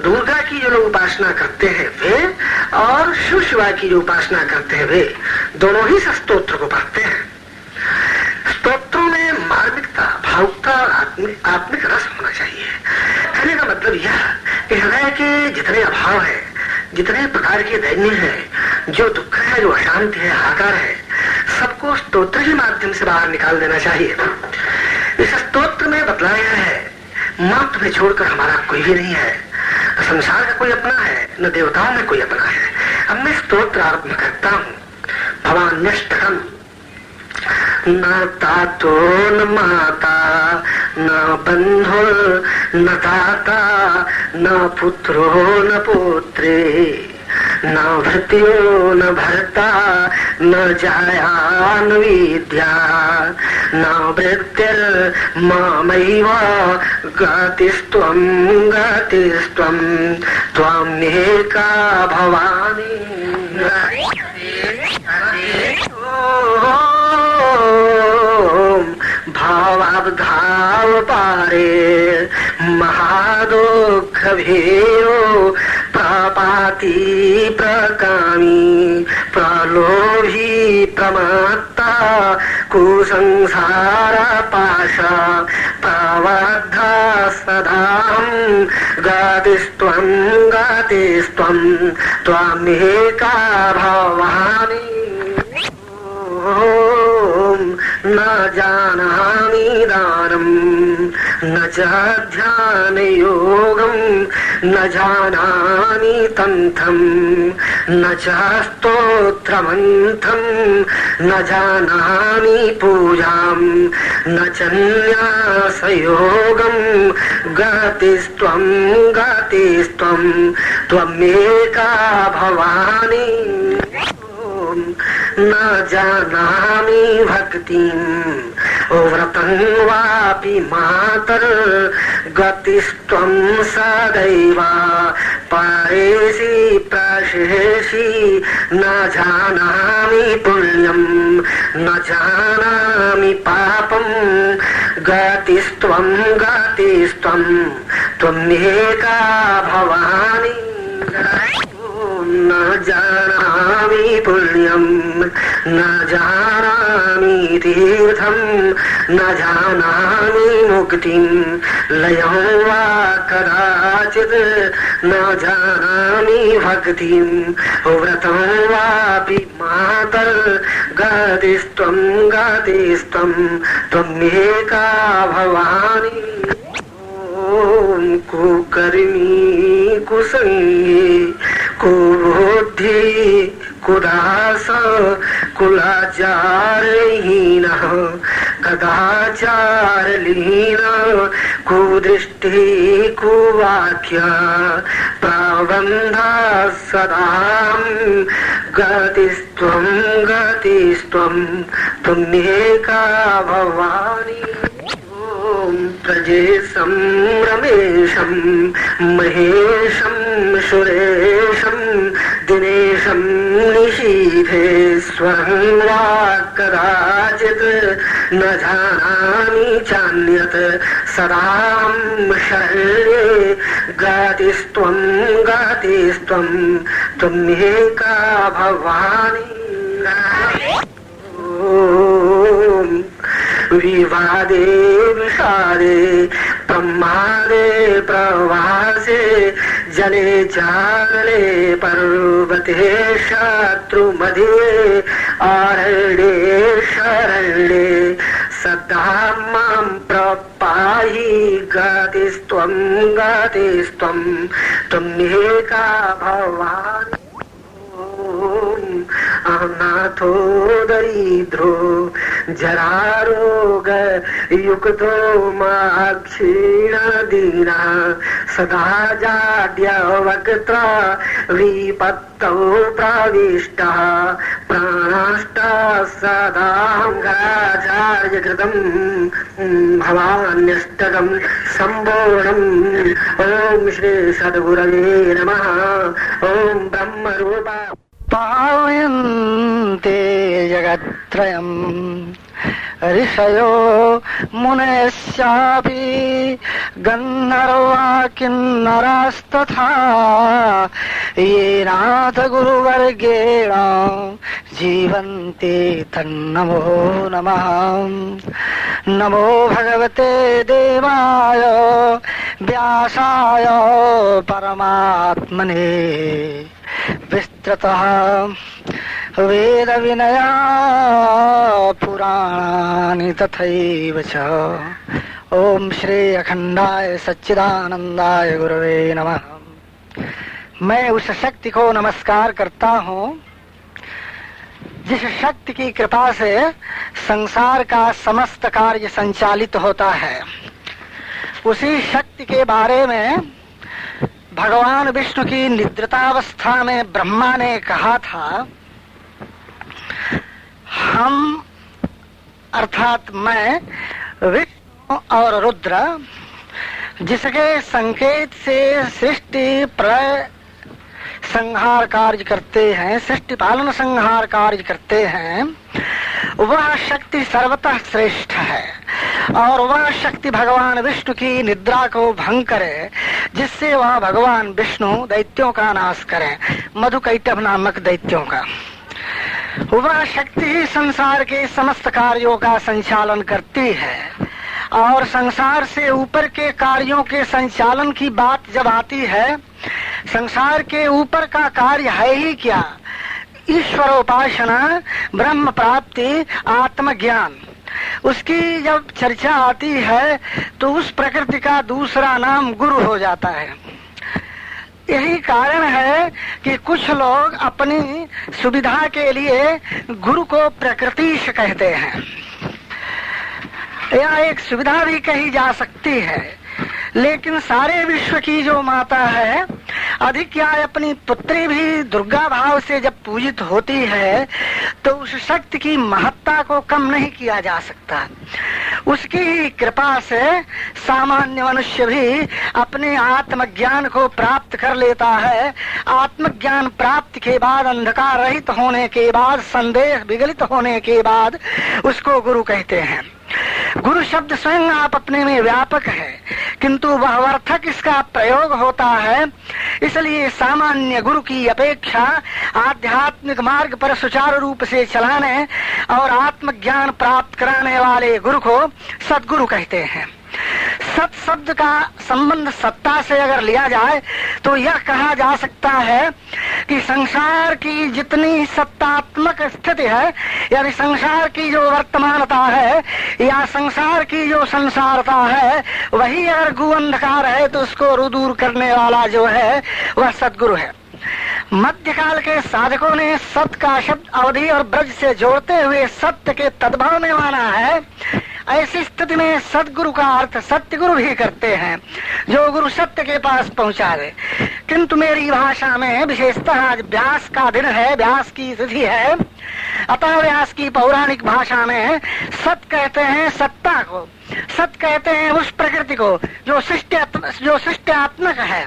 दुर्गा की जो लोग उपासना करते हैं वे और शिव शिवा की जो उपासना करते हैं वे दोनों ही स्तोत्र को पढ़ते हैं। स्तोत्रों में मार्मिकता, भावुकता और आत्मिक रस होना चाहिए। कहने का मतलब यह कि हृदय के जितने अभाव है, जितने प्रकार के दैन्य है, जो दुख है, जो अशांति है, हाहाकार है, सबको स्तोत्र के माध्यम से बाहर निकाल देना चाहिए। इस स्तोत्र में बतलाया है मां तुम्हें छोड़कर हमारा कोई भी नहीं है, संसार का कोई अपना है, न देवताओं में कोई अपना है। अब मैं स्तोत्र आरंभ करता हूँ। भवान्यष्टकम न तातो न माता न बंधु न दाता न पुत्रो न पुत्रे न भृत्यो न भर्ता न जाया न विद्या न वृत्तिर्मामैव गतिस्त्वं गतिस्त्वं त्वमेका भवानी भावावधाव पारे महादुःख भेयो प्रपाति प्रकामी प्रलोभी प्रमत्ता कुसंसार पाशा प्रबद्धा सदां गतिस्त्वं गतिस्त्वं त्वमेका भवानी न जानामि दानम् न च ध्यान योगम् न जानामि तन्त्रम् न च स्तोत्रमन्त्रम् न जानामि पूजाम् न च न्यासयोगम् गतिस्त्वं गतिस्त्वं त्वमेका भवानी न जानामि भक्तिम् व्रतं वापि मातर गतिस्त्वं सदैव परेषि प्रशेषि न जानामि पुण्यं न जानामि पापं गतिस्त्वं गतिस्त्वं त्वमेका भवानी न जानामि पुण्यं न जानामि तीर्थं न जानामि मुक्तिं लयं वा कदाचित् न जानामि भक्तिं व्रतं वापि मातर गतिस्त्वं गतिस्त्वं त्वमेका भवानी कुकर्मी कुसंगी कुबुद्धि कुदास कुलाचारहीन कदाचारलीन कुदृष्टि कुवाक्य प्रबन्ध सदां गतिस्त्वं गतिस्त्वं त्वमेका भवानी प्रजेशं रमेशं महेशं सुरेशं दिनेशं निशीथेश्वरं वा कदाचित् न जानामि चान्यत् सदां शरण्ये गतिस्त्वं गतिस्त्वं त्वमेका भवानी विवादे विषादे प्रमादे प्रवासे जले चाले पर्वते शत्रुमध्ये आरण्ये शरण्ये सदा मां प्रपाहि गतिस्त्वं गतिस्त्वं त्वमेका भवानी अनाथो दरिद्रो जरारोग युक्तो क्षीण दीना सदा जाड्य वक्ता विपत्तौ प्रविष्टः प्राणाष्टः सदाहंकाराचार्य कृतम् भवान्यष्टकम् सम्पूर्णम्। ओम श्री सद्गुरवे नमः। ओम ब्रह्मरूपा पावयन्ते जगत्त्रयम् ऋषयो मुनयश्चापि गन्धर्वा किन्नरास्तथा येनाथ गुरुवर्गेण जीवन्ते तन्नमो नमः। नमो भगवते देवाय व्यासाय परमात्मने विस्तृतः वेद विनया पुराणानि तथैव च। ओम श्री अखंडाय सच्चिदानंदाय गुरवे नमः। मैं उस शक्ति को नमस्कार करता हूँ जिस शक्ति की कृपा से संसार का समस्त कार्य संचालित होता है। उसी शक्ति के बारे में भगवान विष्णु की निद्रितावस्था में ब्रह्मा ने कहा था, हम अर्थात मैं विष्णु और रुद्र जिसके संकेत से सृष्टि प्रलय संहार कार्य करते हैं, सृष्टि पालन संहार कार्य करते हैं, वह शक्ति सर्वतः श्रेष्ठ है और वह शक्ति भगवान विष्णु की निद्रा को भंग करे, जिससे वह भगवान विष्णु दैत्यों का नाश करे, मधुकैटभ नामक दैत्यों का। वह शक्ति संसार के समस्त कार्यों का संचालन करती है और संसार से ऊपर के कार्यों के संचालन की बात जब आती है, संसार के ऊपर का कार्य है ही क्या? ईश्वरोपासना, ब्रह्म प्राप्ति, आत्मज्ञान। उसकी जब चर्चा आती है तो उस प्रकृति का दूसरा नाम गुरु हो जाता है। यही कारण है कि कुछ लोग अपनी सुविधा के लिए गुरु को प्रकृतिश कहते हैं। यह एक सुविधा भी कही जा सकती है, लेकिन सारे विश्व की जो माता है, अधिक या अपनी पुत्री भी दुर्गा भाव से जब पूजित होती है तो उस शक्ति की महत्ता को कम नहीं किया जा सकता। उसकी ही कृपा से सामान्य मनुष्य भी अपने आत्मज्ञान को प्राप्त कर लेता है। आत्मज्ञान प्राप्ति के बाद, अंधकार रहित होने के बाद, संदेह विगलित होने के बाद उसको गुरु कहते हैं। गुरु शब्द स्वयं आप अपने में व्यापक है, किंतु वह अर्थक इसका प्रयोग होता है। इसलिए सामान्य गुरु की अपेक्षा आध्यात्मिक मार्ग पर सुचारू रूप से चलाने और आत्मज्ञान प्राप्त कराने वाले गुरु को सद्गुरु कहते हैं। सत शब्द का संबंध सत्ता से अगर लिया जाए तो यह कहा जा सकता है कि संसार की जितनी सत्तात्मक स्थिति है, यानी संसार की जो वर्तमानता है या संसार की जो संसारता है, वही अगर गु अंधकार है तो उसको दूर करने वाला जो है वह सद्गुरु है। मध्यकाल के साधकों ने सत का शब्द अवधि और ब्रज से जोड़ते हुए सत्य के तद्भाव में माना है। ऐसी स्थिति में सदगुरु का अर्थ सत्य गुरु भी करते हैं, जो गुरु सत्य के पास पहुंचा दे। किंतु मेरी भाषा में विशेषतः आज व्यास का दिन है, व्यास की तिथि है, अतः व्यास की पौराणिक भाषा में सत कहते हैं सत्ता को, सत कहते हैं उस प्रकृति को जो सृष्टियात्मक है।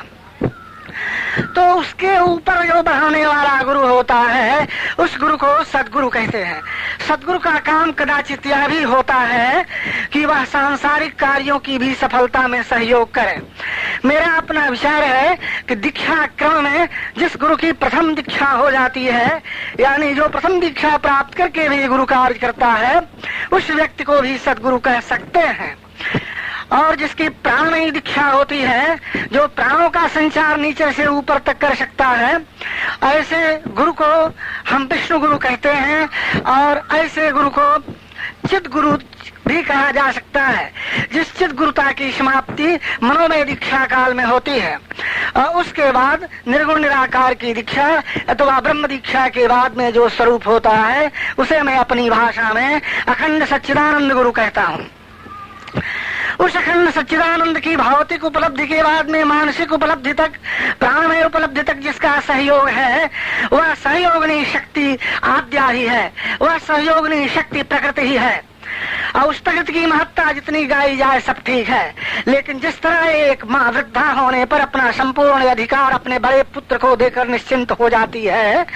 तो उसके ऊपर जो बढ़ाने वाला गुरु होता है, उस गुरु को सद्गुरु कहते हैं। सद्गुरु का काम कदाचित यह भी होता है कि वह सांसारिक कार्यों की भी सफलता में सहयोग करे। मेरा अपना विचार है कि दीक्षा क्रम में जिस गुरु की प्रथम दीक्षा हो जाती है, यानी जो प्रथम दीक्षा प्राप्त करके भी गुरु कार्य करता है, उस व्यक्ति को भी सद्गुरु कह सकते हैं। और जिसकी प्राणमयी दीक्षा होती है, जो प्राणों का संचार नीचे से ऊपर तक कर सकता है, ऐसे गुरु को हम विष्णु गुरु कहते हैं। और ऐसे गुरु को चित गुरु भी कहा जा सकता है, जिस चित गुरुता की समाप्ति मनोमय दीक्षा काल में होती है। और उसके बाद निर्गुण निराकार की दीक्षा अथवा ब्रह्म दीक्षा के बाद में जो स्वरूप होता है, उसे मैं अपनी भाषा में अखंड सच्चिदानंद गुरु कहता हूँ। उस अखंड सच्चिदानंद की भौतिक उपलब्धि के बाद में मानसिक उपलब्धि तक, प्राणमय उपलब्धि तक जिसका सहयोग है, वह सहयोगिनी शक्ति आद्या ही है, वह सहयोगिनी शक्ति प्रकृति ही है। और उस प्रकृति की महत्ता जितनी गाई जाए सब ठीक है, लेकिन जिस तरह एक माँ वृद्धा होने पर अपना संपूर्ण अधिकार अपने बड़े पुत्र को देकर निश्चिंत हो जाती है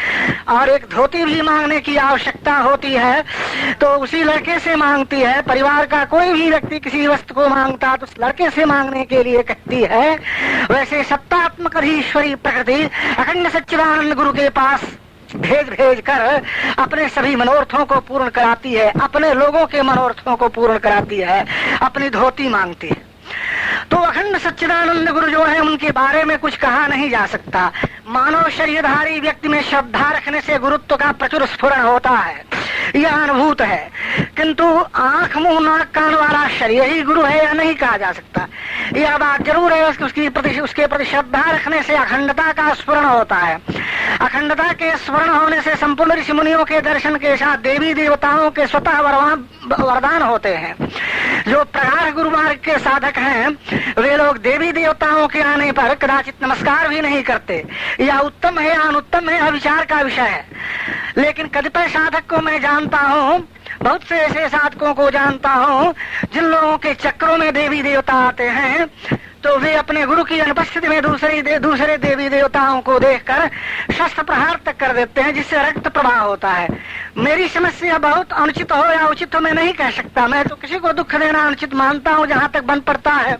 और एक धोती भी मांगने की आवश्यकता होती है तो उसी लड़के से मांगती है। परिवार का कोई भी व्यक्ति किसी वस्तु को मांगता तो उस लड़के से मांगने के लिए कहती है। वैसे सत्तात्मक ईश्वरी प्रकृति अखंड सच्चिदानंद गुरु के पास भेज भेज कर अपने सभी मनोरथों को पूर्ण कराती है, अपने लोगों के मनोरथों को पूर्ण कराती है, अपनी धोती मांगती है। तो अखंड सच्चिदानंद गुरु जो है उनके बारे में कुछ कहा नहीं जा सकता। मानव शरीरधारी व्यक्ति में श्रद्धा रखने से गुरुत्व का प्रचुर स्फुरण होता है, यह अनुभूत है, किंतु आंख मुंह नाक कान वाला शरीर ही गुरु है यह नहीं कहा जा सकता। यह बात जरूर है उसके प्रति श्रद्धा रखने से अखंडता का स्फुरण होता है। अखंडता के स्मरण होने से संपूर्ण ऋषि मुनियों के दर्शन के साथ देवी देवताओं के स्वतः वरदान होते हैं। जो प्रगाढ़ गुरु मार्ग के साधक हैं वे लोग देवी देवताओं के आने पर कदाचित नमस्कार भी नहीं करते। यह उत्तम है या अनुत्तम है विचार का विषय है, लेकिन कतिपय साधक को मैं जानता हूँ, बहुत से ऐसे साधकों को जानता हूँ जिन लोगों के चक्रों में देवी देवता आते हैं तो वे अपने गुरु की अनुपस्थिति में दूसरे देवी देवताओं को देखकर शस्त्र प्रहार तक कर देते हैं, जिससे रक्त प्रवाह होता है। मेरी समस्या बहुत अनुचित हो या उचित हो मैं नहीं कह सकता, मैं तो किसी को दुख देना अनुचित मानता हूँ जहाँ तक बन पड़ता है,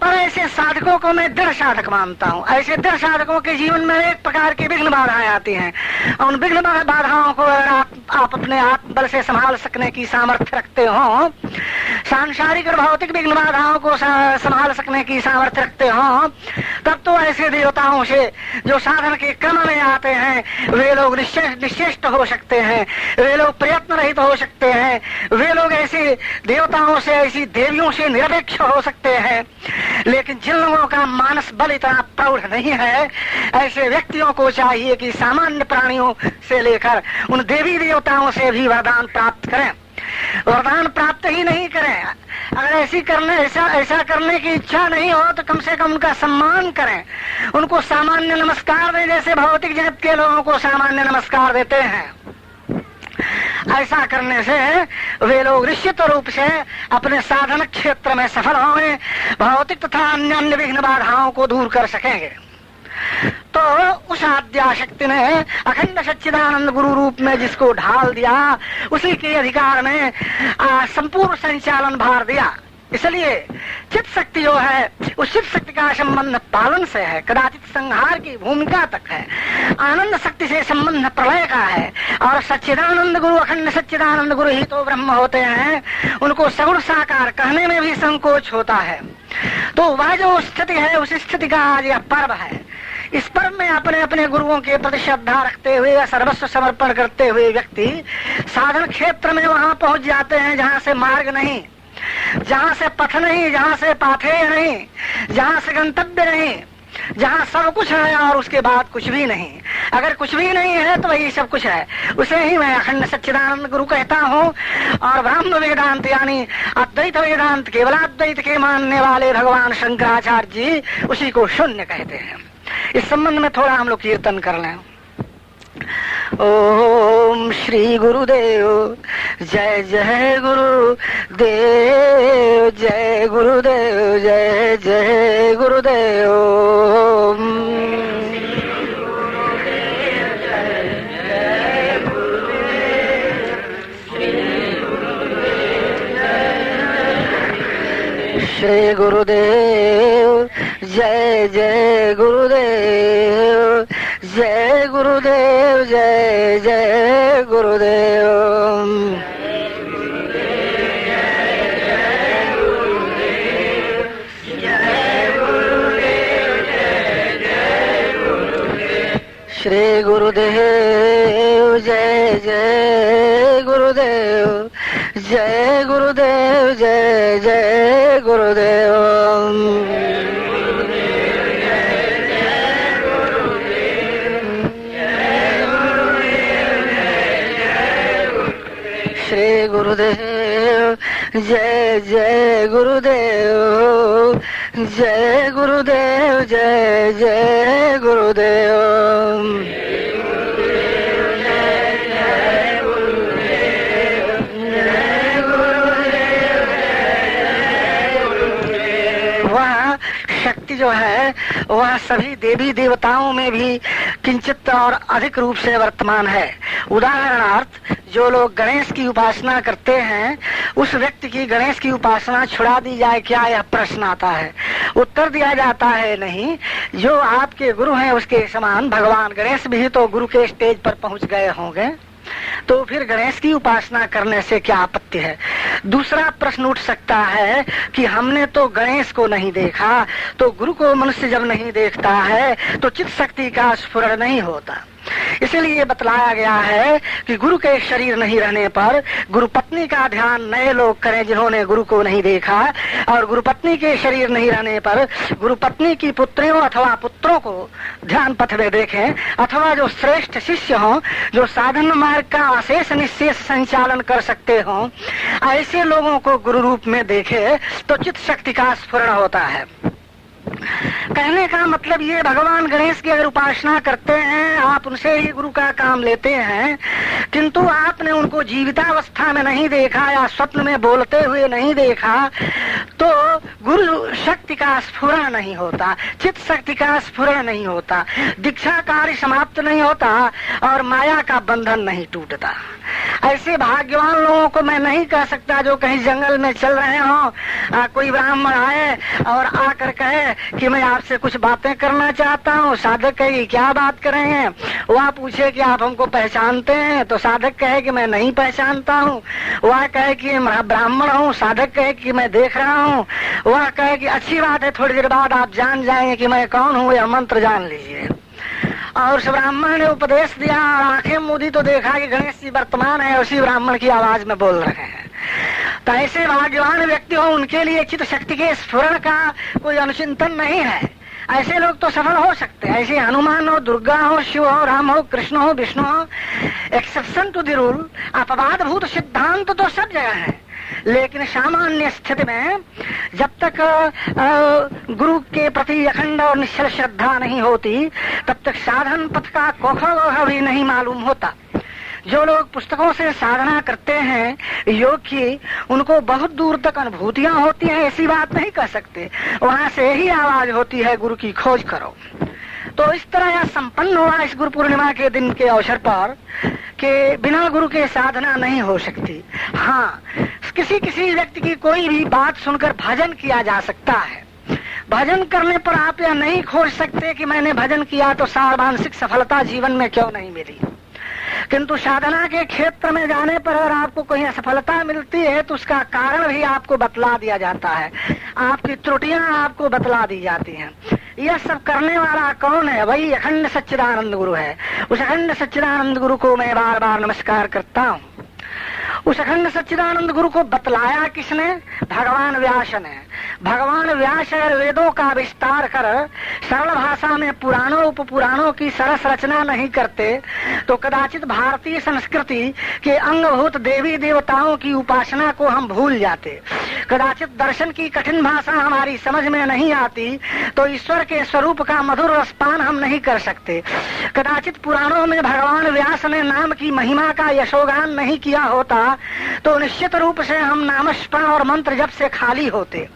पर ऐसे साधकों को मैं दृढ़ साधक मानता हूँ। ऐसे दृढ़ साधकों के जीवन में एक प्रकार की विघ्न बाधाएं आती हैं, उन विघ्न बाधाओं को अगर आप अपने आत्म बल से संभाल सकने की सामर्थ्य रखते हो, सांसारिक और भौतिक विघ्न बाधाओं को संभाल सकने की सामर्थ्य रखते हो, तब तो ऐसे देवताओं से जो साधन के क्रम में आते हैं वे लोग निश्चेष्ट हो सकते हैं, वे लोग प्रयत्न रहित हो सकते हैं, वे लोग ऐसे देवताओं से, ऐसी देवियों से निरपेक्ष हो सकते हैं। लेकिन जिन लोगों का मानस बल इतना प्रौढ़ नहीं है, ऐसे व्यक्तियों को चाहिए कि सामान्य प्राणियों से लेकर उन देवी देवताओं से भी वरदान प्राप्त करें। वरदान प्राप्त ही नहीं करें, अगर ऐसा करने की इच्छा नहीं हो तो कम से कम उनका सम्मान करें, उनको सामान्य नमस्कार दें जैसे भौतिक जगत के लोगों को सामान्य नमस्कार देते हैं। ऐसा करने से वे लोग निश्चित रूप से अपने साधन क्षेत्र में सफल होंगे, भौतिक तथा अन्य विघ्न बाधाओं को दूर कर सकेंगे। तो उस आद्या शक्ति ने अखंड सच्चिदानंद गुरु रूप में जिसको ढाल दिया उसी के अधिकार में संपूर्ण संचालन भार दिया। इसलिए चित्त शक्ति जो है उस चित्त शक्ति का संबंध पालन से है, कदाचित संहार की भूमिका तक है। आनंद शक्ति से संबंध प्रलय का है, और सच्चिदानंद गुरु, अखंड सच्चिदानंद गुरु ही तो ब्रह्म होते हैं, उनको सगुण साकार कहने में भी संकोच होता है। तो वह जो स्थिति है उस स्थिति का आज यह पर्व है। इस पर्व में अपने अपने गुरुओं के प्रति श्रद्धा रखते हुए या सर्वस्व समर्पण करते हुए व्यक्ति साधन क्षेत्र में वहां पहुंच जाते हैं जहां से मार्ग नहीं, जहाँ से पथ नहीं, जहाँ से पाथेय नहीं, जहाँ से गंतव्य नहीं, जहाँ सब कुछ है और उसके बाद कुछ भी नहीं। अगर कुछ भी नहीं है तो वही सब कुछ है, उसे ही मैं अखंड सच्चिदानंद गुरु कहता हूँ। और ब्रह्म वेदांत यानी अद्वैत वेदांत, केवलाद्वैत के मानने वाले भगवान शंकराचार्य जी उसी को शून्य कहते हैं। इस संबंध में थोड़ा हम लोग कीर्तन कर लें। ओम श्री गुरुदेव जय जय गुरुदेव, जय गुरुदेव जय जय गुरुदेव। श्री गुरुदेव जय जय गुरुदेव, जय गुरुदेव जय जय गुरुदेव। श्री गुरुदेव जय जय गुरुदेव, जय गुरुदेव जय जय गुरुदेव। श्री गुरुदेव जय जय गुरुदेव, वह सभी देवी देवताओं में भी किंचित और अधिक रूप से वर्तमान है। उदाहरणार्थ जो लोग गणेश की उपासना करते हैं उस व्यक्ति की गणेश की उपासना छुड़ा दी जाए क्या, यह प्रश्न आता है। उत्तर दिया जाता है नहीं, जो आपके गुरु हैं उसके समान भगवान गणेश भी तो गुरु के स्टेज पर पहुंच गए होंगे, तो फिर गणेश की उपासना करने से क्या आपत्ति है। दूसरा प्रश्न उठ सकता है कि हमने तो गणेश को नहीं देखा, तो गुरु को मनुष्य जब नहीं देखता है तो चित्त शक्ति का स्फुरण नहीं होता। इसलिए बतलाया गया है कि गुरु के शरीर नहीं रहने पर गुरु पत्नी का ध्यान नए लोग करें जिन्होंने गुरु को नहीं देखा, और गुरु पत्नी के शरीर नहीं रहने पर गुरु पत्नी की पुत्रियों अथवा पुत्रों को ध्यान पथ में देखें, अथवा जो श्रेष्ठ शिष्य हों जो साधन मार्ग का अशेष निशेष संचालन कर सकते हों, ऐसे लोगों को गुरु रूप में देखे तो चित्त शक्ति का स्फुरण होता है। कहने का मतलब ये, भगवान गणेश की अगर उपासना करते हैं, आप उनसे ही गुरु का काम लेते हैं, किंतु आपने उनको जीवितावस्था में नहीं देखा या स्वप्न में बोलते हुए नहीं देखा, तो गुरु शक्ति का स्फुरण नहीं होता, चित्त शक्ति का स्फुरण नहीं होता, दीक्षा कार्य समाप्त नहीं होता और माया का बंधन नहीं टूटता। ऐसे भाग्यवान लोगों को मैं नहीं कह सकता जो कहीं जंगल में चल रहे हों, कोई ब्राह्मण आए और आकर कहे कि मैं आपसे कुछ बातें करना चाहता हूँ। साधक कहे क्या बात करेंगे, वह पूछे कि आप हमको पहचानते हैं, तो साधक कहे कि मैं नहीं पहचानता हूँ। वह कहे कि मैं ब्राह्मण हूँ, साधक कहे कि मैं देख रहा हूँ। वह कहे कि अच्छी बात है, थोड़ी देर बाद आप जान जाएंगे कि मैं कौन हूँ, यह मंत्र जान लीजिए। और उस ब्राह्मण ने उपदेश दिया, आंखें मूदी तो देखा कि गणेश जी वर्तमान है, उसी ब्राह्मण की आवाज में बोल रहे हैं। तो ऐसे भाग्यवान व्यक्ति हो, उनके लिए चित्त शक्ति के स्फुरण का कोई अनुचिंतन नहीं है। ऐसे लोग तो सफल हो सकते हैं। ऐसे हनुमान हो, दुर्गा हो, शिव हो, राम हो, कृष्ण हो, विष्णु हो, एक्सेप्शन टू द रूल, अपवाद भूत सिद्धांत तो सब जगह है। लेकिन सामान्य स्थिति में जब तक गुरु के प्रति अखंड और निश्चल श्रद्धा नहीं होती, तब तक साधन पथ का कोखा भी नहीं मालूम होता। जो लोग पुस्तकों से साधना करते हैं योग की, उनको बहुत दूर तक अनुभूतियां होती हैं, ऐसी बात नहीं कह सकते। वहां से ही आवाज होती है गुरु की खोज करो। तो इस तरह यह संपन्न हुआ इस गुरु पूर्णिमा के दिन के अवसर पर कि बिना गुरु के साधना नहीं हो सकती। हाँ, किसी किसी व्यक्ति की कोई भी बात सुनकर भजन किया जा सकता है। भजन करने पर आप यह नहीं खोज सकते कि मैंने भजन किया तो सार्वमानसिक सफलता जीवन में क्यों नहीं मिली। किंतु साधना के क्षेत्र में जाने पर अगर आपको कोई असफलता मिलती है तो उसका कारण भी आपको बतला दिया जाता है, आपकी त्रुटियां आपको बतला दी जाती हैं। यह सब करने वाला कौन है? वही अखंड सच्चिदानंद गुरु है। उस अखंड सच्चिदानंद गुरु को मैं बार बार नमस्कार करता हूँ। उस अखंड सच्चिदानंद गुरु को बतलाया किसने? भगवान व्यास ने। भगवान व्यास वेदों का विस्तार कर सरल भाषा में पुराणों उपपुराणों की सरस रचना नहीं करते तो कदाचित भारतीय संस्कृति के अंगभूत देवी देवताओं की उपासना को हम भूल जाते। कदाचित दर्शन की कठिन भाषा हमारी समझ में नहीं आती तो ईश्वर के स्वरूप का मधुर रसपान हम नहीं कर सकते। कदाचित पुराणों में भगवान व्यास ने नाम की महिमा का यशोगान नहीं किया होता तो निश्चित रूप से हम नामस्मरण और मंत्र जप से खाली होते।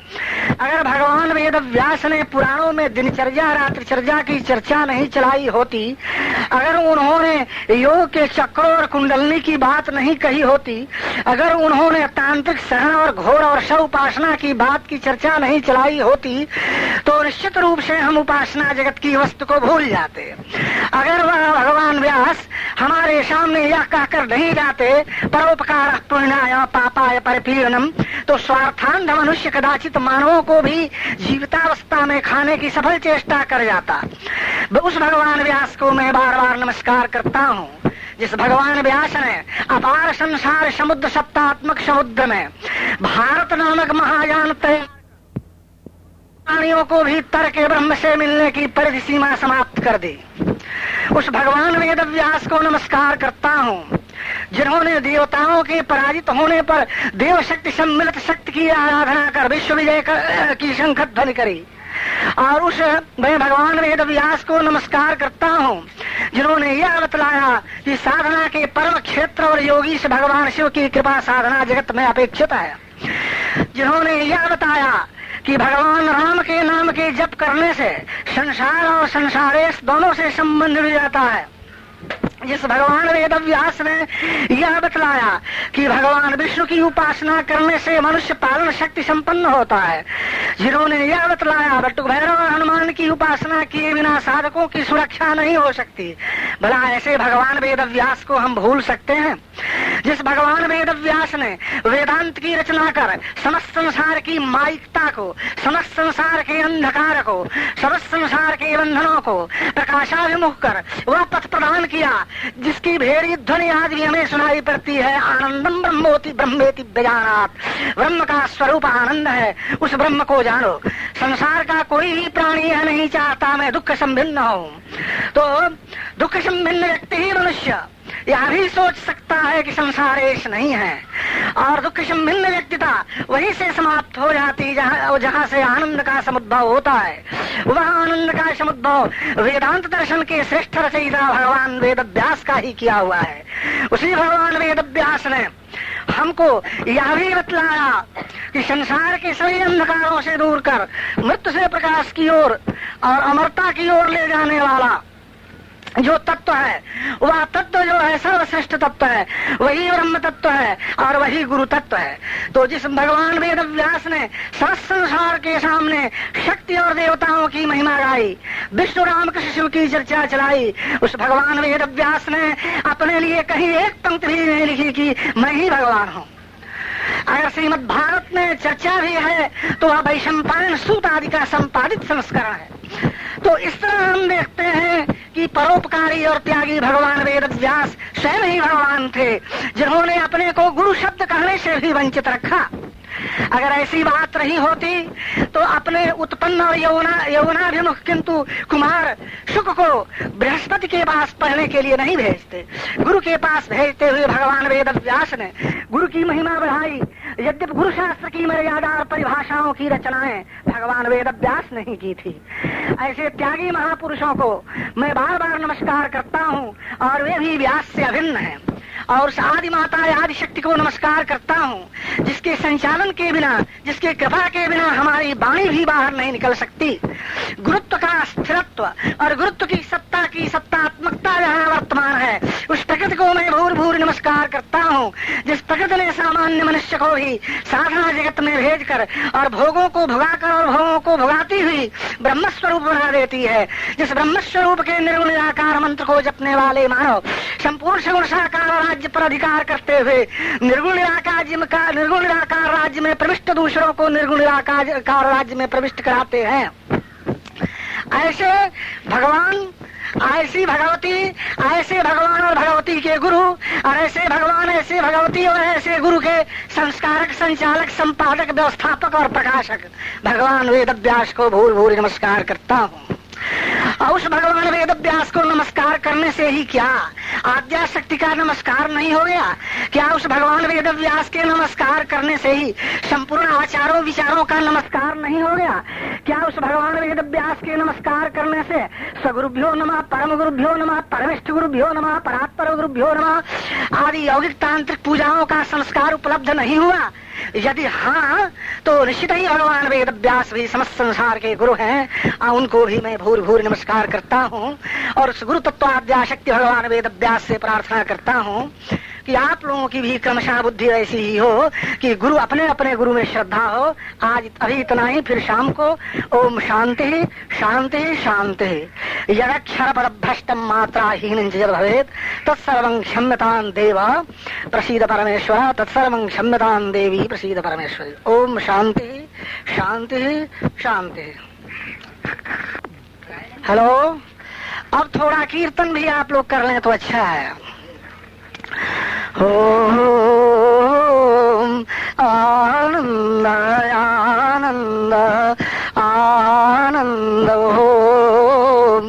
अगर भगवान वेद व्यास ने पुराणों में दिनचर्या रात्रिचर्या की चर्चा नहीं चलाई होती, अगर उन्होंने योग के चक्रों और कुंडलनी की बात नहीं कही होती, अगर उन्होंने तांत्रिक सहन और घोर और शव उपासना की बात की चर्चा नहीं चलाई होती तो निश्चित रूप से हम उपासना जगत की वस्तु को भूल जाते। अगर वह भगवान व्यास हमारे सामने यह कहकर नहीं जाते परोपकार पुण्याय पापाय परिपीडनम, तो स्वार्थांध मनुष्य कदाचित मानवों को भी जीवितावस्था में खाने की सफल चेष्टा कर जाता। उस भगवान व्यास को मैं बार बार नमस्कार करता हूँ जिस भगवान व्यास ने अपार संसार समुद्र सत्तात्मक समुद्र में भारत नामक महायान प्राणियों को भी तर्क ब्रह्म से मिलने की परिधि सीमा समाप्त कर दी। उस भगवान वेद व्यास को नमस्कार करता हूँ जिन्होंने देवताओं के पराजित होने पर देव शक्ति सम्मिलित शक्ति की आराधना कर विश्व विजय की शंख ध्वनि करी। और उस मैं भगवान वेद व्यास को नमस्कार करता हूँ जिन्होंने यह बतलाया कि साधना के परम क्षेत्र और योगी से भगवान शिव की कृपा साधना जगत में अपेक्षित है। जिन्होंने यह बताया कि भगवान राम के नाम के जप करने से संसार और संसारेश दोनों से संबंध मिल जाता है। जिस भगवान वेद व्यास ने यह बतलाया कि भगवान विष्णु की उपासना करने से मनुष्य पालन शक्ति संपन्न होता है, जिन्होंने यह बतलाया बटुक भैरव और हनुमान की उपासना किए बिना साधकों की सुरक्षा नहीं हो सकती, भला ऐसे भगवान वेद व्यास को हम भूल सकते हैं? जिस भगवान वेद व्यास ने वेदांत की रचना कर समस्त संसार की माइकता को, समस्त संसार के अंधकार को, समस्त संसार के बंधनों को प्रकाशाभिमुख कर वह पथ प्रदान किया जिसकी भेड़ी ध्वनि आज भी हमें सुनाई पड़ती है। आनंदम ब्रह्मोति ब्रह्मेति व्यजानात, ब्रह्म का स्वरूप आनंद है, उस ब्रह्म को जानो। संसार का कोई भी प्राणी यह नहीं चाहता मैं दुख संभिन्न हूँ, तो दुख संभिन्न व्यक्ति ही मनुष्य यह भी सोच सकता है कि संसार ऐश नहीं है, और दुख संभिन्न व्यक्तिता वहीं से समाप्त हो जाती जहाँ से आनंद का समुद्भव होता है। वह आनंद का समुद्भव वेदांत दर्शन के श्रेष्ठ रचयिता भगवान वेद व्यास का ही किया हुआ है। उसी भगवान वेद व्यास ने हमको यह भी बतलाया कि संसार के सभी अंधकारों से दूर कर मृत्यु से प्रकाश की ओर और अमरता की ओर ले जाने वाला जो तत्व है, वह तत्व जो है सर्वश्रेष्ठ तत्व है, वही ब्रह्म तत्व है और वही गुरु तत्व है। तो जिस भगवान वेद व्यास ने समस्त संसार के सामने शक्ति और देवताओं की महिमा गाई, विष्णु राम कृष्ण शिव की चर्चा चलाई, उस भगवान वेद व्यास ने अपने लिए कहीं एक पंक्ति भी नहीं लिखी कि मैं ही भगवान हूँ। अगर श्रीमद् भारत में चर्चा भी है तो वह वैशंपायन सूत आदि का संपादित संस्करण है। तो इस तरह हम देखते हैं कि परोपकारी और त्यागी भगवान वेद व्यास स्वयं ही भगवान थे, जिन्होंने अपने को गुरु शब्द कहने से भी वंचित रखा। अगर ऐसी बात रही होती तो अपने उत्पन्न और यौनाभिमुख किंतु कुमार शुक को बृहस्पति के पास पढ़ने के लिए नहीं भेजते, गुरु के पास भेजते हुए भगवान वेद व्यास ने गुरु की महिमा बढ़ाई। यद्यपि गुरु शास्त्र की मर्यादा और परिभाषाओं की रचनाएं भगवान वेद व्यास नहीं की थी। ऐसे त्यागी महापुरुषों को मैं बार बार नमस्कार करता हूँ और वे भी व्यास से अभिन्न हैं। और आदि माता आदि शक्ति को नमस्कार करता हूँ, जिसके संचालन के बिना, जिसके कृपा के बिना हमारी वाणी भी बाहर नहीं निकल सकती। गुरुत्व का स्थिरत्व और गुरुत्व की सत्तात्मकता जहाँ वर्तमान है, उस प्रकृति को मैं भूर भूर नमस्कार करता हूँ, जिस प्रकृति ने सामान्य मनुष्य को भी साधना जगत में भेजकर और भोगों को भुगाकर और भोगों को भुगाती हुई ब्रह्म स्वरूप बना देती है। जिस ब्रह्म स्वरूप के निर्गुण निराकार मंत्र को जपने वाले मानव संपूर्ण सगुण साकार राज्य पर अधिकार करते हुए निर्गुण निराकार राज्य में प्रविष्ट दूसरों को निर्गुण निराकार राज्य में प्रविष्ट कराते हैं। ऐसे भगवान, ऐसी भगवती, ऐसे भगवान और भगवती के गुरु और ऐसे भगवान, ऐसे भगवती और ऐसे गुरु के संस्कारक, संचालक, संपादक, व्यवस्थापक और प्रकाशक भगवान वेद व्यास को भूल भूल नमस्कार करता हूँ। और उस भगवान वेद व्यास को नमस्कार करने से ही क्या आद्या शक्ति का नमस्कार नहीं हो गया? क्या उस भगवान वेद व्यास के नमस्कार करने से ही संपूर्ण आचारों विचारों का नमस्कार नहीं हो गया? क्या उस भगवान वेद व्यास के नमस्कार करने से सगुरुभ्यो नमः, परम गुरुभ्यो नमः, परमेष्ठ गुरुभ्यो नमः, परात्पर गुरुभ्यो नमः आदि यौगिक तांत्रिक पूजाओं का संस्कार उपलब्ध नहीं हुआ? यदि हाँ, तो निश्चित ही भगवान वेद व्यास भी समस्त संसार के गुरु हैं, उनको भी मैं भूर भूर नमस्कार करता हूँ। और उस गुरु तत्वाद्या शक्ति भगवान वेद व्यास से प्रार्थना करता हूँ कि आप लोगों की भी क्रमशः बुद्धि ऐसी ही हो कि गुरु अपने अपने गुरु में श्रद्धा हो। आज अभी इतना ही, फिर शाम को ओम शांति शांति शांति। यदक्षर पदभ्रष्टम मात्राहीनं च यद् भवेत् तत्सर्वं क्षम्यतां देव प्रसीद परमेश्वर, तत्सर्वं क्षम्यतां देवी प्रसीद परमेश्वरी। ओम शांति शांति शांति। हेलो, अब थोड़ा कीर्तन भी आप लोग कर लें तो अच्छा है। ओम आनंद आनंद आनंद, ओम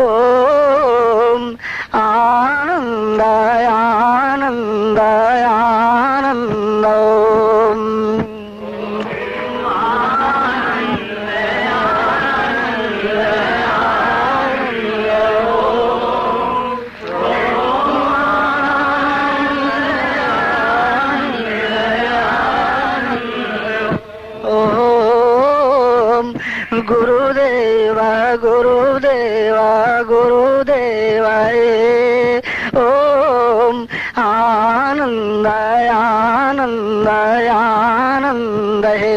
ओम आनंद आनंद आनंद, ओम ओम आनंद आनंद आनंद है।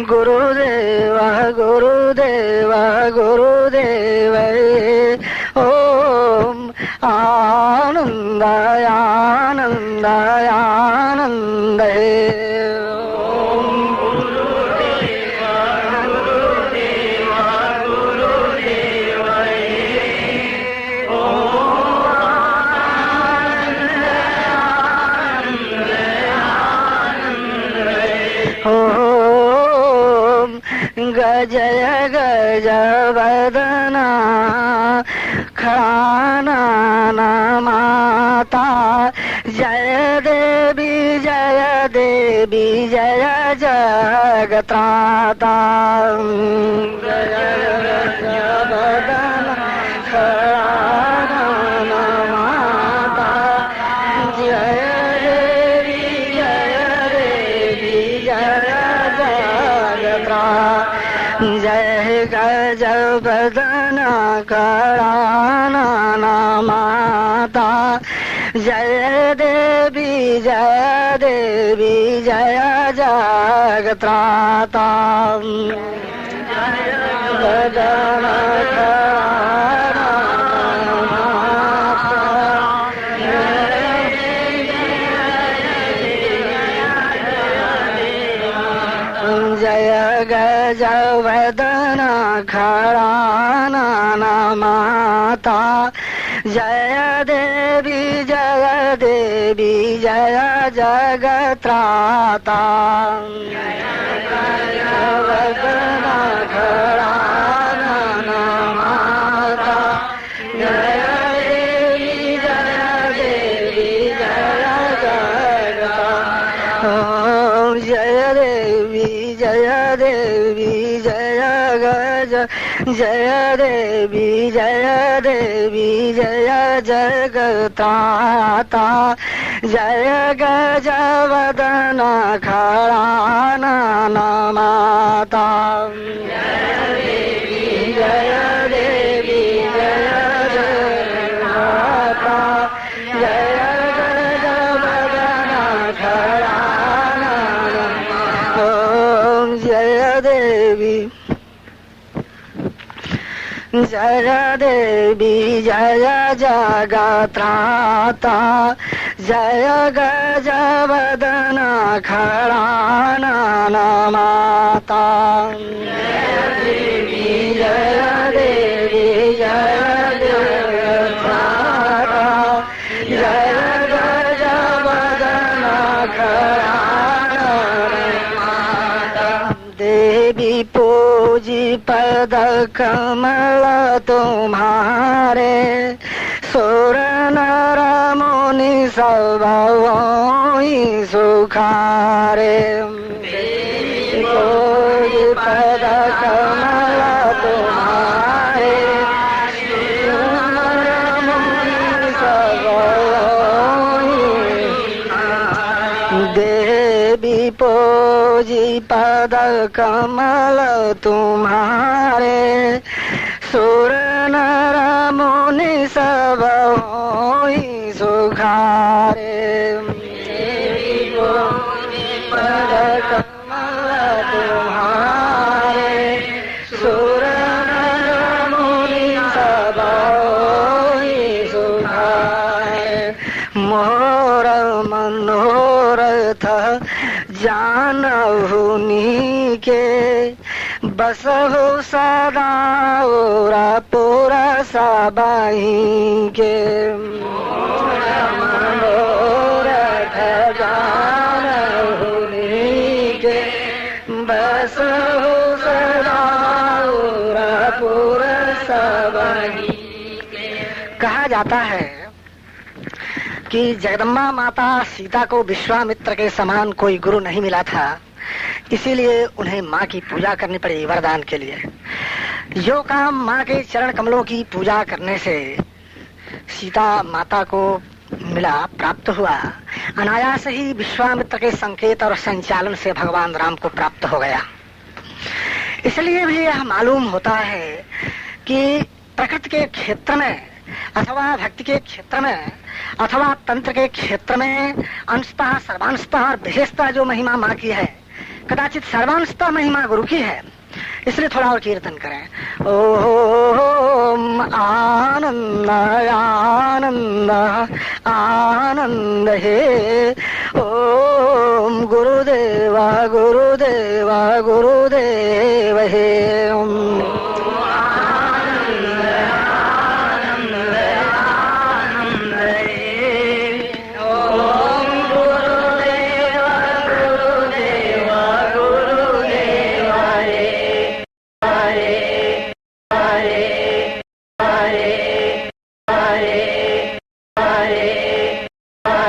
गुरुदेव गुरुदेव गुरुदेव ओम आनंद आनंद आनंद ओम गुरुदेव गुरुदेव गुरुदेव ओम गजय गज वदना खानन माता जय देवी जय देवी जय जगत्राता। जय गज वदना खानन माता जय देवी जय देवी जय जगत्राता। जय गज वदना करानन माता जय देवी जय देवी जय जगत्राता। जय वदना करानन माता जय गज वदना खड़ानन माता जय देवी जय देवी जय जगत्राता। जय गज वदना खड़ानन माता जय देवी जय देवी जय जगत्राता। जय देवी जय देवी जय गज जय देवी जय देवी जय जगत्राता। जय गज वदना खड़ानन माता जय देवी जय देवी जय जगत्राता। जय गज वदना खड़ानन ओम जय देवी जय देवी जय जगत्राता। जय गज वदना खड़ानन माता जय देवी जय देवी जय जगत्राता। जय गज वदना खड़ानन माता देवी पूजी पद कमल तुम्हारे सुर नर मुनि सब सुखारे। देवी पूजी पद कमल तुम्हारे सुर नर मुनि सब देवी पूजी पद कमल तुम्हारे सुर नर मुनि सब सुखारे। देवी पूजी पद कमल तुम्हारे सुर नर मुनि सब सुखारे। मोर मनोरथ जानहु नीके बसहु सदा ओरा पूरा सबाही के। मोर मनोरथ जानहु नीके बसहु सदा ओरा पूरा सबाही के। कहा जाता है कि जगदम्बा माता सीता को विश्वामित्र के समान कोई गुरु नहीं मिला था, इसीलिए उन्हें माँ की पूजा करनी पड़ी वरदान के लिए। जो काम माँ के चरण कमलों की पूजा करने से सीता माता को मिला, प्राप्त हुआ, अनायास ही विश्वामित्र के संकेत और संचालन से भगवान राम को प्राप्त हो गया। इसलिए भी यह मालूम होता है कि प्रकृति के क्षेत्र में अथवा भक्ति के क्षेत्र में अथवा तंत्र के क्षेत्र में अंशतः सर्वांशतः और विशेषतः जो महिमा माँ की है, कदाचित सर्वांशतः महिमा गुरु की है। इसलिए थोड़ा और कीर्तन करें। ओम आनंद आनंद आनंद हे, ओम गुरुदेवा गुरुदेवा गुरुदेव हे। ओम